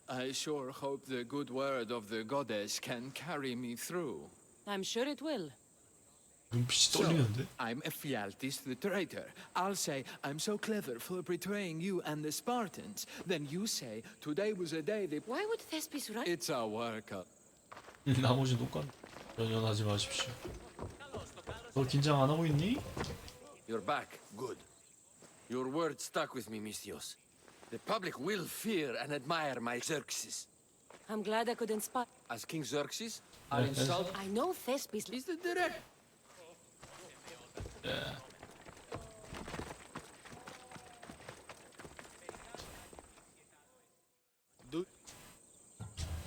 I: I sure hope the good word of the goddess can carry me through.
D: I'm sure it will.
A: 눈빛이 떨리는데?
I: I'm Ephialtes the traitor. I'll say, I'm so clever for betraying you and the Spartans. Then you say, today was a day that...
D: Why would Thespis write...
I: It's a workout.
A: 나머지 똑같. 연연하지 마십시오. 너 긴장 안 하고 있니?
K: You're back. Good. Your word stuck with me, Misthios. The public will fear and admire my Xerxes.
D: I'm glad I could inspire...
K: As King Xerxes, I'll insult...
D: I know Thespis...
K: He's the direct...
A: 예.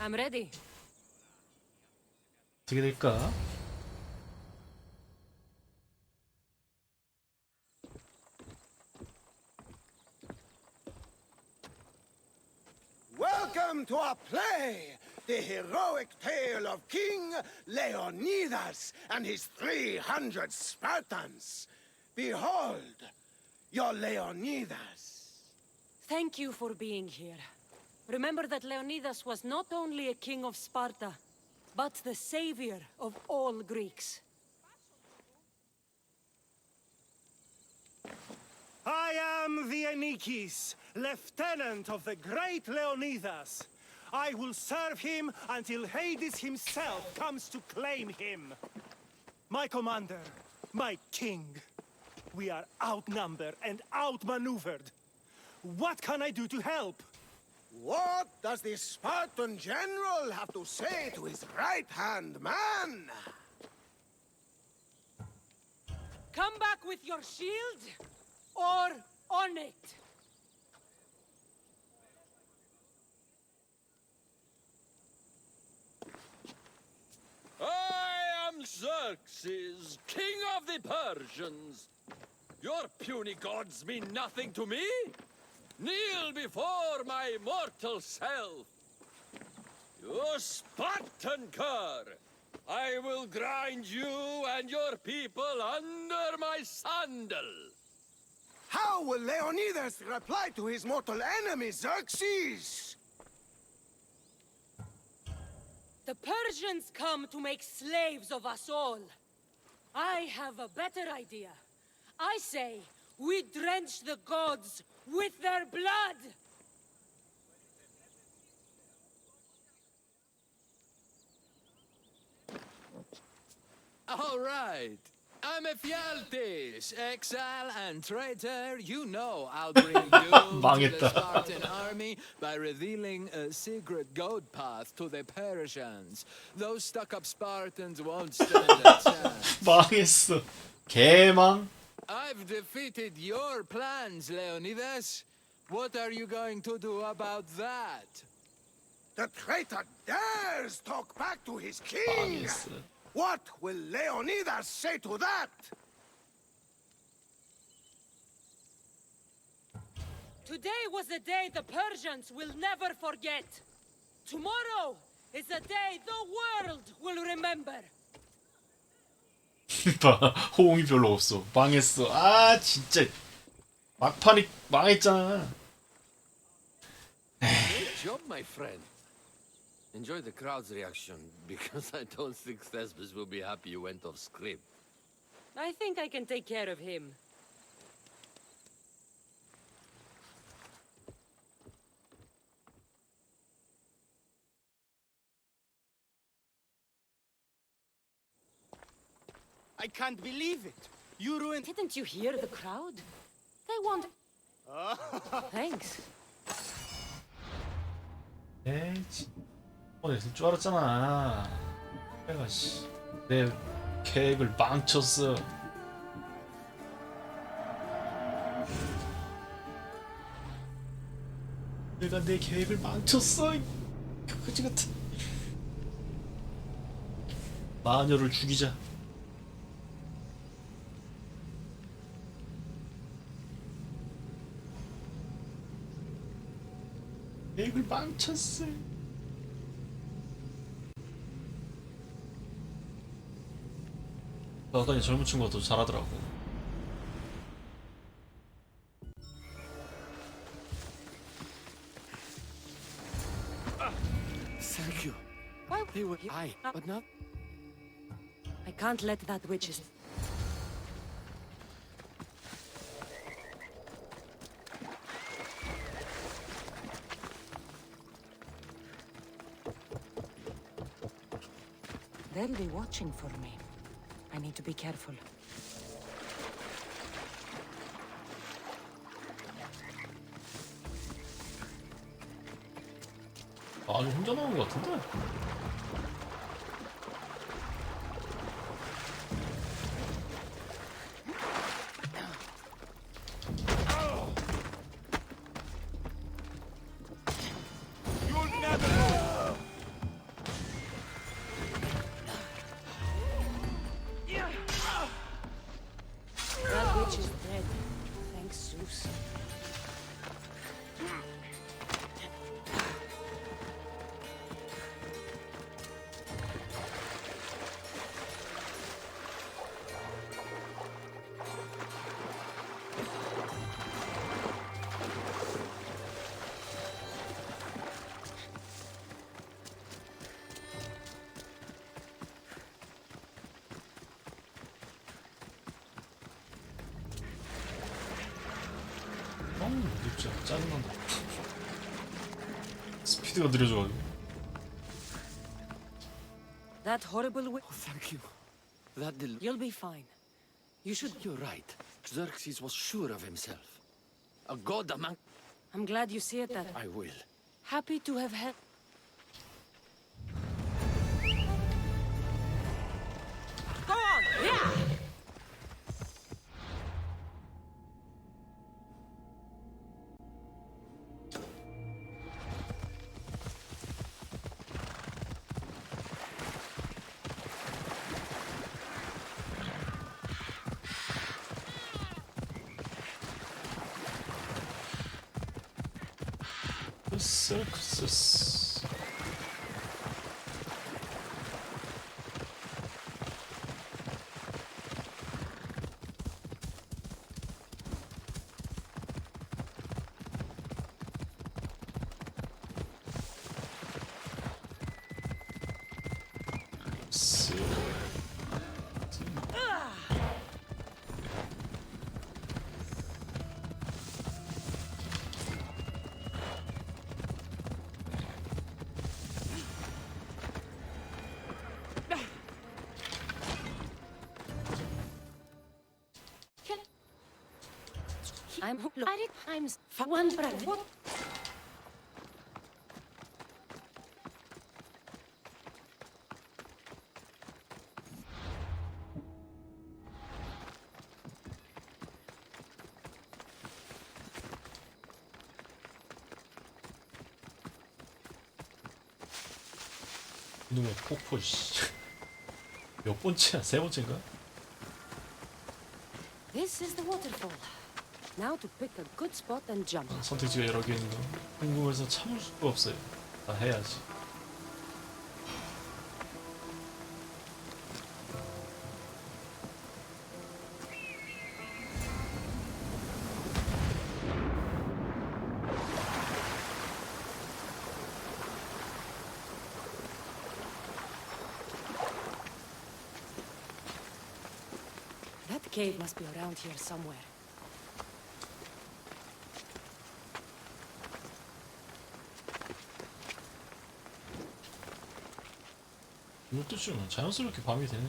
D: I'm ready.
A: 어떻게 될까?
H: Welcome to our play, the heroic tale of King Leonidas and his 300 Spartans. Behold, your Leonidas.
D: Thank you for being here. Remember that Leonidas was not only a king of Sparta, but the savior of all Greeks.
M: I am the Anikis, lieutenant of the great Leonidas. I will serve him until Hades himself comes to claim him. My commander, my king, we are outnumbered and outmaneuvered. What can I do to help?
H: What does the Spartan general have to say to his right-hand man?
D: Come back with your shield, or on it.
K: I am Xerxes, king of the Persians. Your puny gods mean nothing to me. Kneel before my mortal self. You Spartan cur! I will grind you and your people under my sandal.
J: How will Leonidas reply to his mortal enemy, Xerxes?
D: The Persians come to make slaves of us all. I have a better idea. I say, we drench the gods with their blood!
I: All right. I'm Ephialtes, exile and traitor. You know I'll bring doom to the
A: 망했다.
I: Spartan army by revealing a secret goat path to the Persians. Those stuck-up Spartans won't stand a chance.
A: 망했어. 개망.
I: I've defeated your plans, Leonidas. What are you going to do about that?
J: The traitor dares talk back to his king!
A: 망했어.
J: What will Leonidas say to that?
D: Today was a day the Persians will never forget. Tomorrow is a day the world will remember.
A: 호응이 별로 없어. 망했어. 아 진짜 막판이 망했잖아.
K: Great job, my friend. Enjoy the crowd's reaction, because I don't think Thesbis will be happy you went off script.
D: I think I can take care of him.
G: I can't believe it. You ruined...
D: Didn't you hear the crowd? They want... Thanks.
A: 에이, 됐을 줄 알았잖아. 내가 씨, 내 계획을 망쳤어. 내가 내 계획을 망쳤어. 그지 같은. 마녀를 죽이자. 계획을 망쳤어. 아까 이 젊은 친구가 더 잘하더라고.
K: Thank you.
D: Why?
K: They were but not...
D: I can't let that witch's... They'll be watching for me. I need to be careful.
A: 아, 이거 혼자 나온 것 같은데?
D: That witch is dead. Thanks, Zeus.
A: 진짜 짜증난다. 스피드가 느려져가지고.
D: That horrible witch...
K: Oh, thank you. That del...
D: You'll be fine. You should...
K: You're right. Xerxes was sure of himself. A god among...
D: I'm glad you see it that...
K: I will.
D: Happy to have helped. Go on! Yeah!
A: 서커스.
D: I'm at it times for one brother.
A: 이놈의 폭포 씨. 몇 번째야? 세 번째인가?
D: This is the waterfall. Now to pick a good spot and jump.
A: 선택지가 여러 개 있는 거 궁금해서 참을 수가 없어요. 다 해야지.
D: That cave must be around here somewhere.
A: 이것도 좀 자연스럽게 밤이 되네.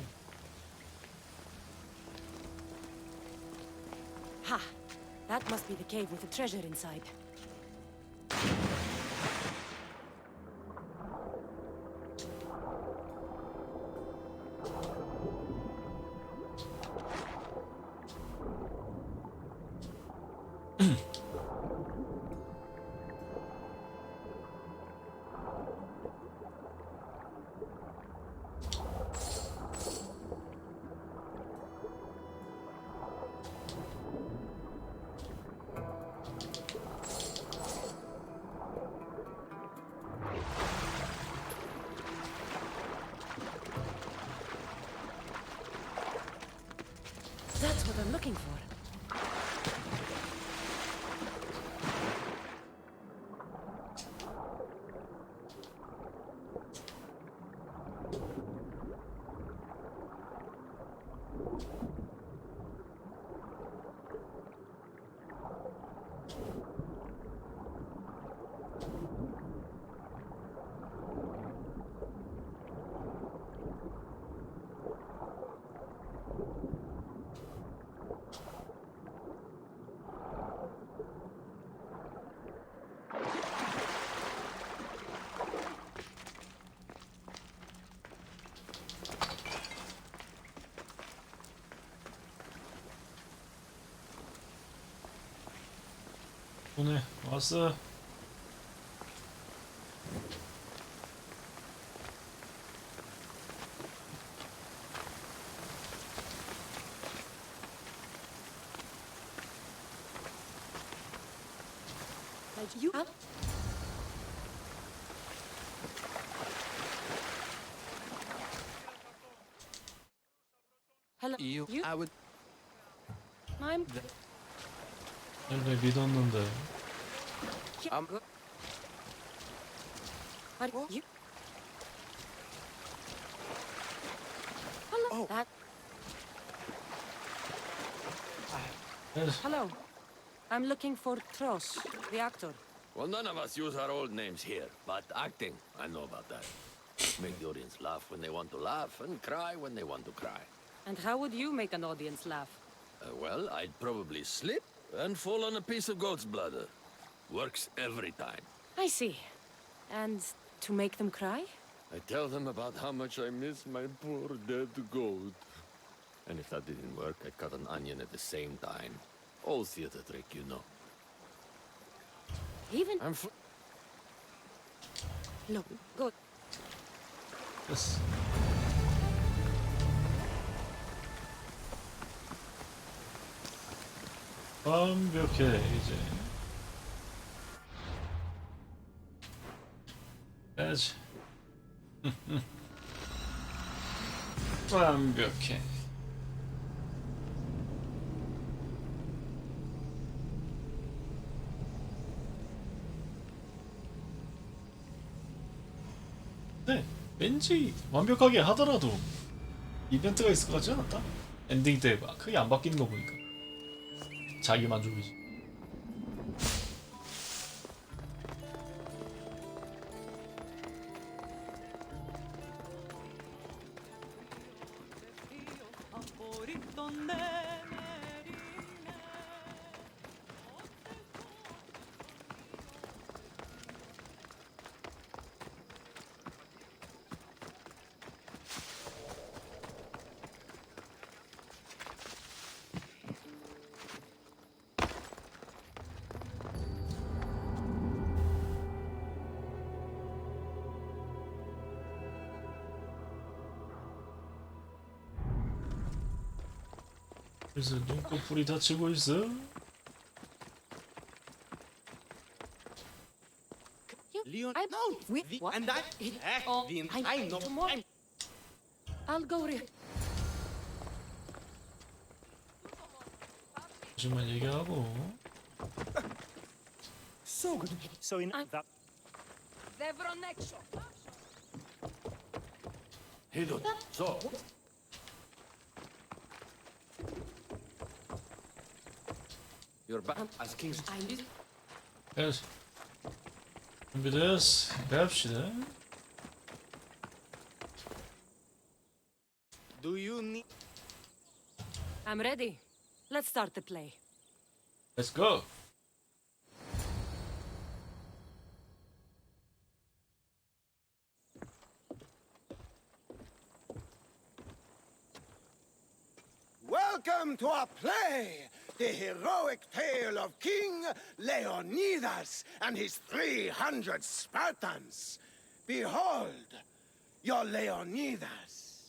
D: Ha! That must be the cave with the treasure inside. That's what I'm looking for.
A: 오네 왔어.
D: You up? Hello.
I: You,
D: You?
I: I would.
D: I'm.
A: 내 믿었는데.
D: Are you? Hello.
J: Oh.
D: That.
A: Yes.
D: Hello. I'm looking for Tross, the actor.
K: Well, none of us use our old names here, but acting, I know about that. Make the audience laugh when they want to laugh and cry when they want to cry.
D: And how would you make an audience laugh?
K: Well, I'd probably slip and fall on a piece of goat's bladder. Works every time.
D: I see. And to make them cry?
K: I tell them about how much I miss my poor dead goat. And if that didn't work, I'd cut an onion at the same time. Old theater trick, you know.
D: Even.
K: I'm
D: Look, good.
A: 됐어. 완벽해 이제. 해야지. 완벽해. 네, 왠지 완벽하게 하더라도 이벤트가 있을 것 같지 않았다? 엔딩 때 막 크게 안 바뀌는 거 보니까 자기 만족이지. 그래서 눈꺼풀이 다치고 있어.
G: Leon,
D: I-
G: no,
D: Wait,
G: the,
D: what?
G: and I,
D: Oh,
G: I know.
D: tomorrow. I'll go.
A: 잠시만 얘기하고.
M: So good. So in that.
K: Hidden. So, you're back as king's.
A: 해야지. 준비됐어. 갑시다.
G: Do you need?
D: I'm ready. Let's start the play.
A: Let's go.
H: Welcome to our play, the heroic tale of King Leonidas and his 300 Spartans. Behold, your Leonidas.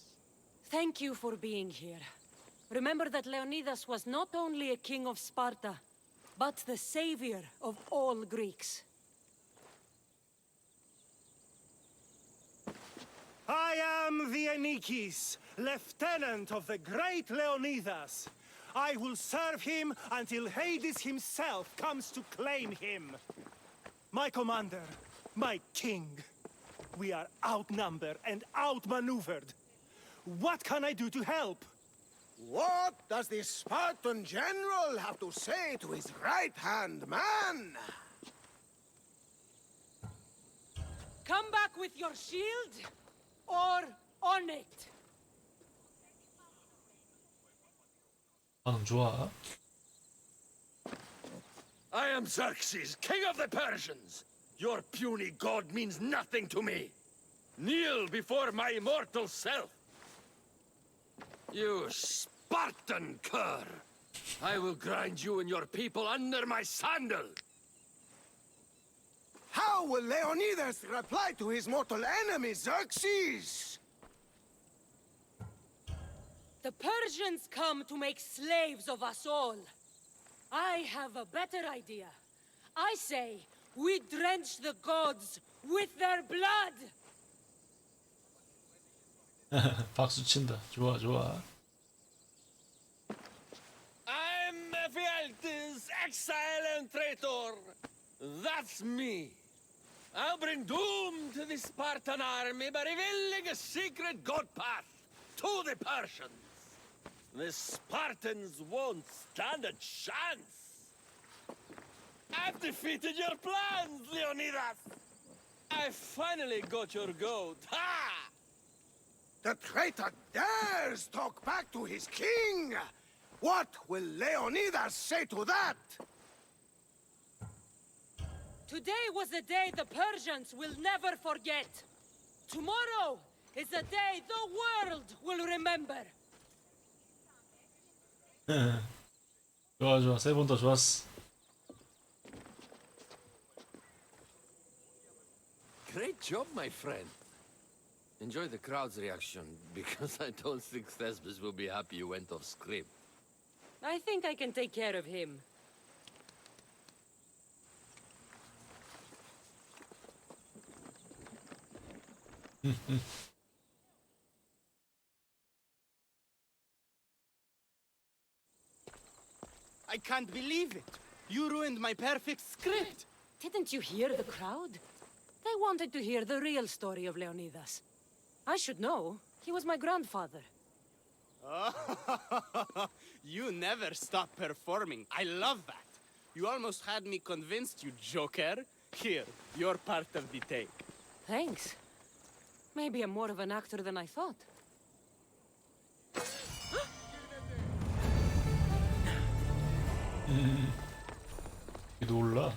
D: Thank you for being here. Remember that Leonidas was not only a king of Sparta, but the savior of all Greeks.
M: I am the Anikis, lieutenant of the great Leonidas. I will serve him until Hades himself comes to claim him. My commander, my king, we are outnumbered and outmaneuvered. What can I do to help?
H: What does the Spartan general have to say to his right-hand man?
D: Come back with your shield, or on it.
A: 반응 좋아.
K: I am Xerxes, king of the Persians. Your puny god means nothing to me. Kneel before my immortal self. You Spartan cur! I will grind you and your people under my sandal.
H: How will Leonidas reply to his mortal enemy, Xerxes?
D: The Persians come to make slaves of us all. I have a better idea. I say we drench the gods with their blood.
A: 박수 친다. 좋아, 좋아.
K: I'm Ephialtes, exile and traitor. That's me. I'll bring doom to the Spartan army by revealing a secret god path to the Persians. The Spartans won't stand a chance. I've defeated your plans, Leonidas. I finally got your goat. Ha!
H: The traitor dares talk back to his king! What will Leonidas say to that?
D: Today was a day the Persians will never forget. Tomorrow is a day the world will remember.
A: 좋아, 좋아. 세 번 더 좋았어.
K: Great job, my friend. Enjoy the crowd's reaction, because I don't think Thesbis will be happy you went off script.
D: I think I can take care of him.
G: I can't believe it. You ruined my perfect script.
D: Didn't you hear the crowd? They wanted to hear the real story of Leonidas. I should know. He was my grandfather.
G: You never stop performing. I love that. You almost had me convinced, you joker. Here, you're part of the take.
D: Thanks. Maybe I'm more of an actor than I thought.
A: 놀라.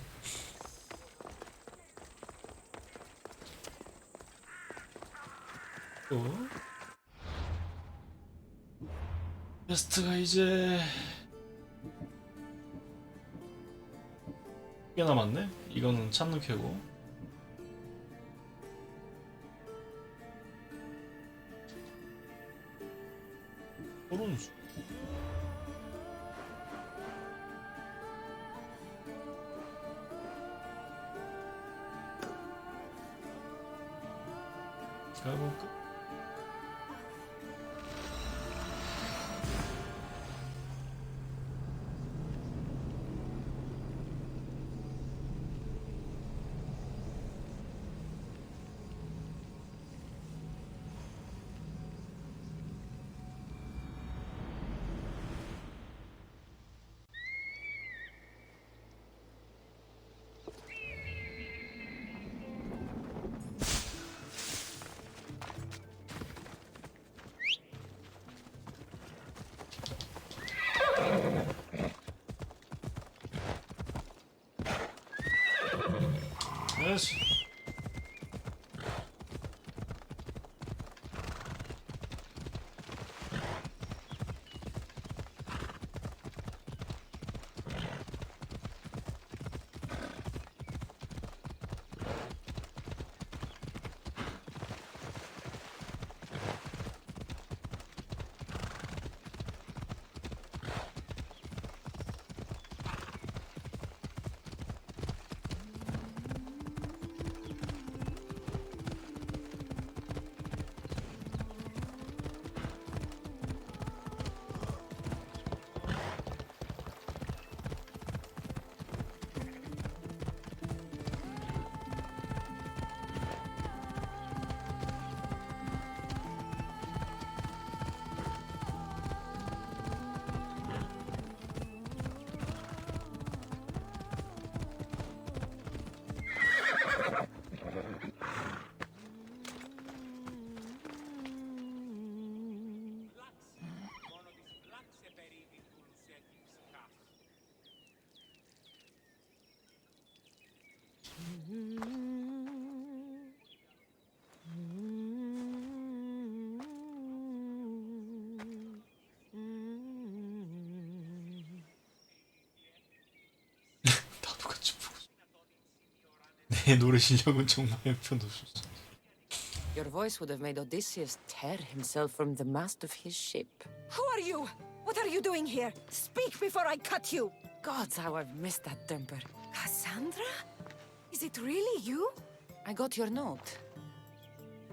A: 퀘스트가 이제 꽤 남았네? 이거는 찾는 퀘고. 오른쪽. 가볼까? Yes. 나도 같이 부르. 내 노래 실력은 정말 편없었어.
D: Your voice would have made Odysseus tear himself from the mast of his ship.
F: Who are you? What are you doing here? Speak before I cut you!
D: Gods, how I've missed that temper.
F: Cassandra? Is it really you?
D: I got your note.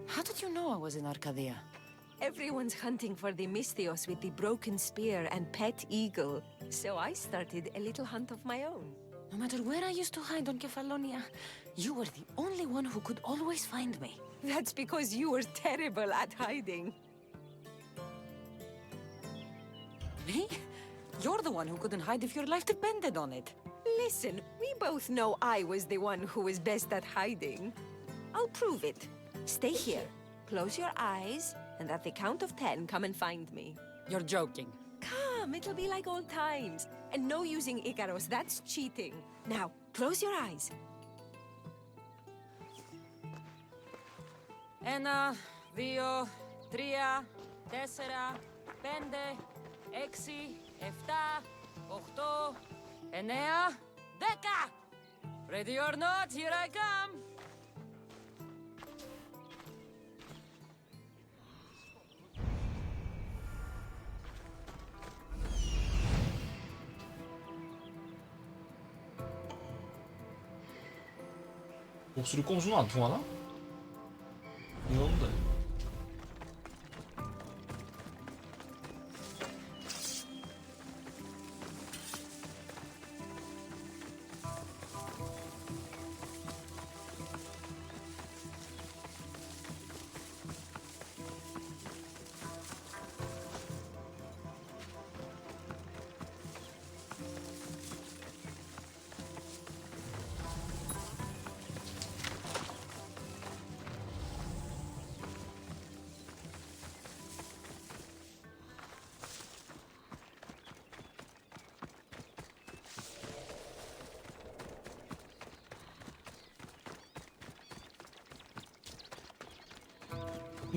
D: How did you know I was in Arcadia?
F: Everyone's hunting for the Misthios with the broken spear and pet eagle. So I started a little hunt of my own.
D: No matter where I used to hide on Kefalonia, you were the only one who could always find me.
F: That's because you were terrible at hiding.
D: Me? You're the one who couldn't hide if your life depended on it.
F: Listen, we both know I was the one who was best at hiding. I'll prove it. Stay here, close your eyes, and at the count of 10, come and find me.
D: You're joking.
F: Come, it'll be like old times. And no using Icaros, that's cheating. Now, close your eyes.
D: Ένα, δύο, τρία, τέσσερα, πέντε, έξι, εφτά, οχτώ, εννέα, δέκα! Ready or not, here I come!
A: 목소리 꼼수는 안 통하나? 이거 없는데.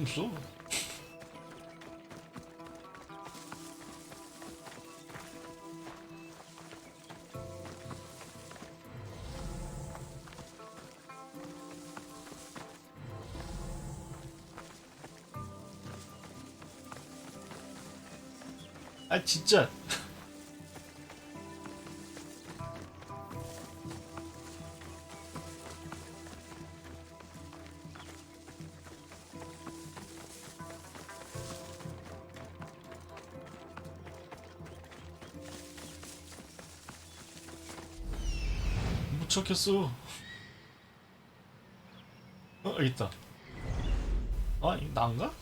A: 없어. 아 진짜. 못 찾겠어. 여기 있다. 아, 이 난가?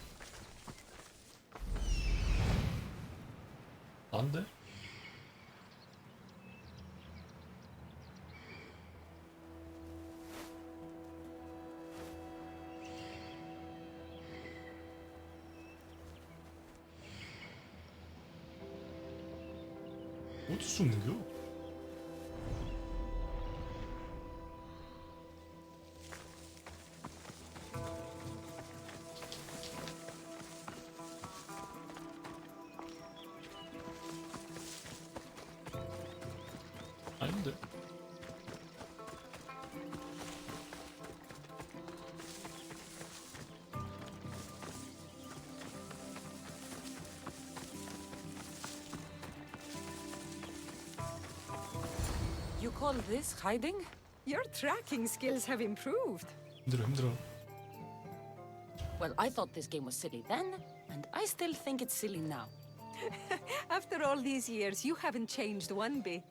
A: 난데? 어디 숨는겨? 아닌데.
F: You call this hiding? Your tracking skills have improved.
A: 힘들어.
D: Well, I thought this game was silly then, and I still think it's silly now.
F: After all these years, you haven't changed one bit.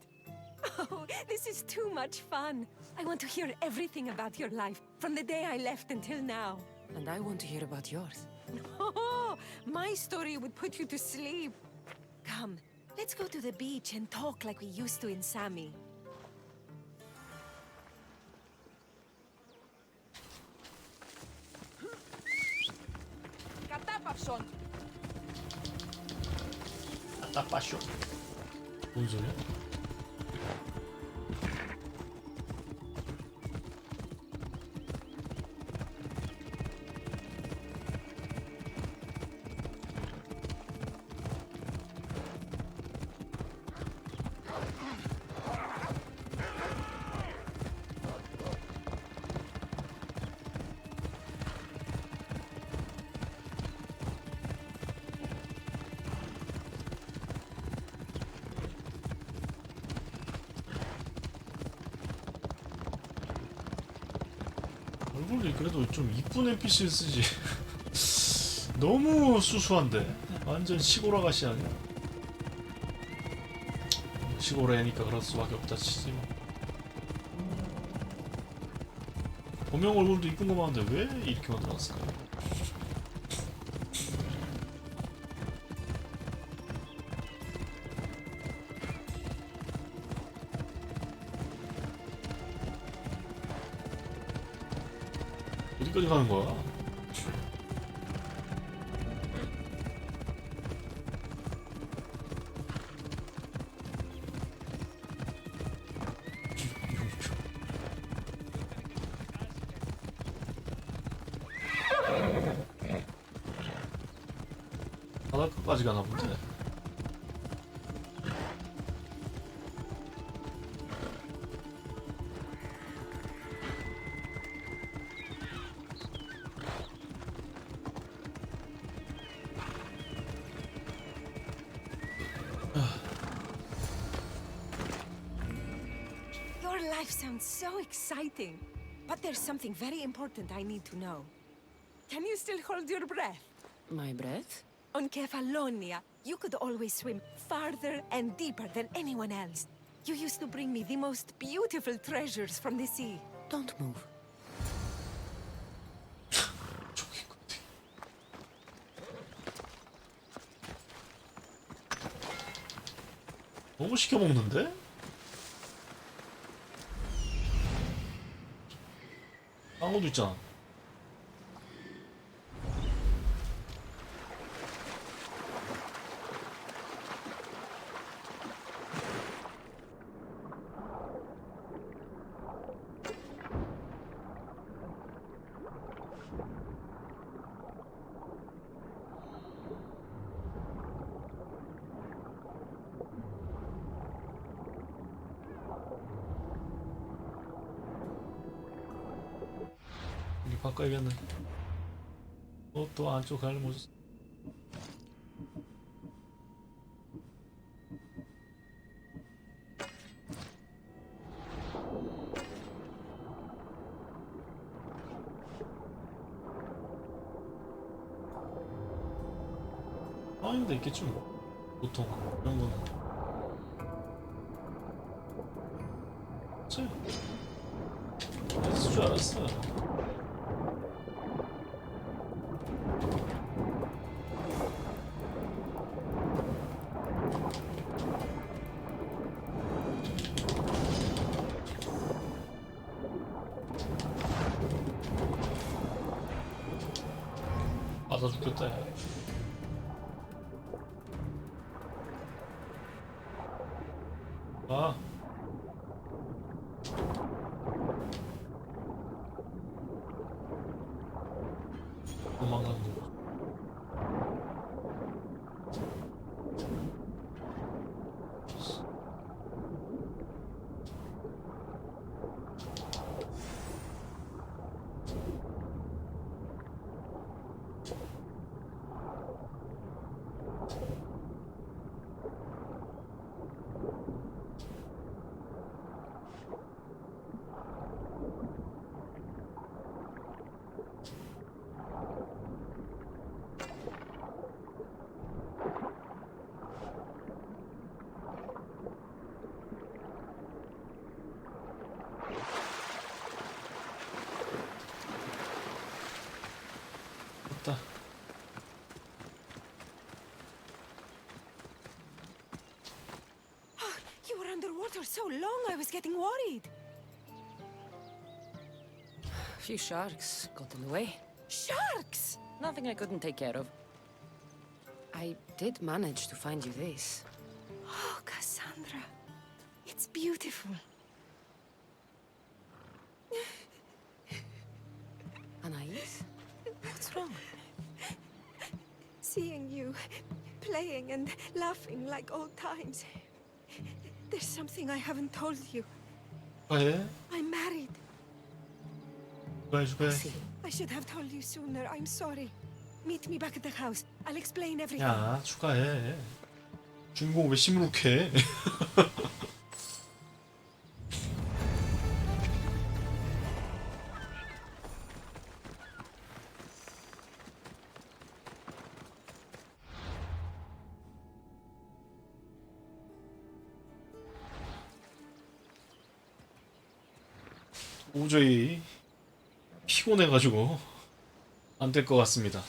F: Oh, this is too much fun. I want to hear everything about your life, from the day I left until now.
D: And I want to hear about yours.
F: Oh, my story would put you to sleep. Come, let's go to the beach and talk like we used to in Sami.
A: 따빠쇼. 뭔 소리야? 얼굴이 그래도 좀 이쁜 NPC를 쓰지. 너무 수수한데? 완전 시골 아가씨 아니야? 시골 애니까 그럴 수밖에 없다 치지 뭐. 범용 얼굴도 이쁜 거 많은데 왜 이렇게 만들어놨을까요? 어디까지 가는 거야? 바닷가까지 가나 본데.
F: Your life sounds so exciting. But there's something very important I need to know. Can you still hold your breath?
D: My breath?
F: On Kefalonia, you could always swim farther and deeper than anyone else. You used to bring me the most beautiful treasures from the sea.
D: Don't move.
A: 너무 시켜 먹는데? 빵어도 있잖아. 바꿔야겠네. 또 안쪽 가를 못. 아닌데 있겠지 뭐. 보통 이 정도는. 그치? 있을 줄 알았어. 맞아 죽겠다 야. 아 도망가는 거. 됐다.
F: You were underwater so long, I was getting worried.
N: A few sharks got in the way.
F: Sharks!
N: Nothing I couldn't take care of. I did manage to find you this.
F: Oh, Cassandra. It's beautiful.
N: Anais? What's wrong?
F: Seeing you playing and laughing like old times. There's something I haven't told you.
A: 축하해.
F: I'm married.
A: 축하해.
F: I should have told you sooner. I'm sorry. Meet me back at the house. I'll explain everything.
A: 야 축하해. 주인공 왜 시무룩해? 도저히 피곤해가지고 안 될 것 같습니다.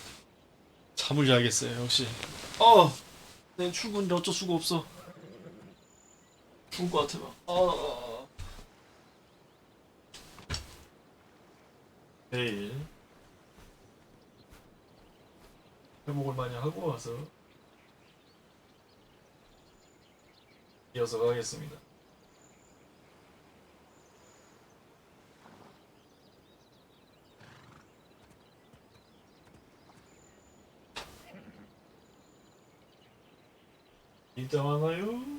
A: 잠을 자야겠어요. 역시 내일 출근인데 어쩔 수가 없어. 죽을 것 같아 막. 내일 회복을 많이 하고 와서 이어서 가겠습니다. 이따 만나요.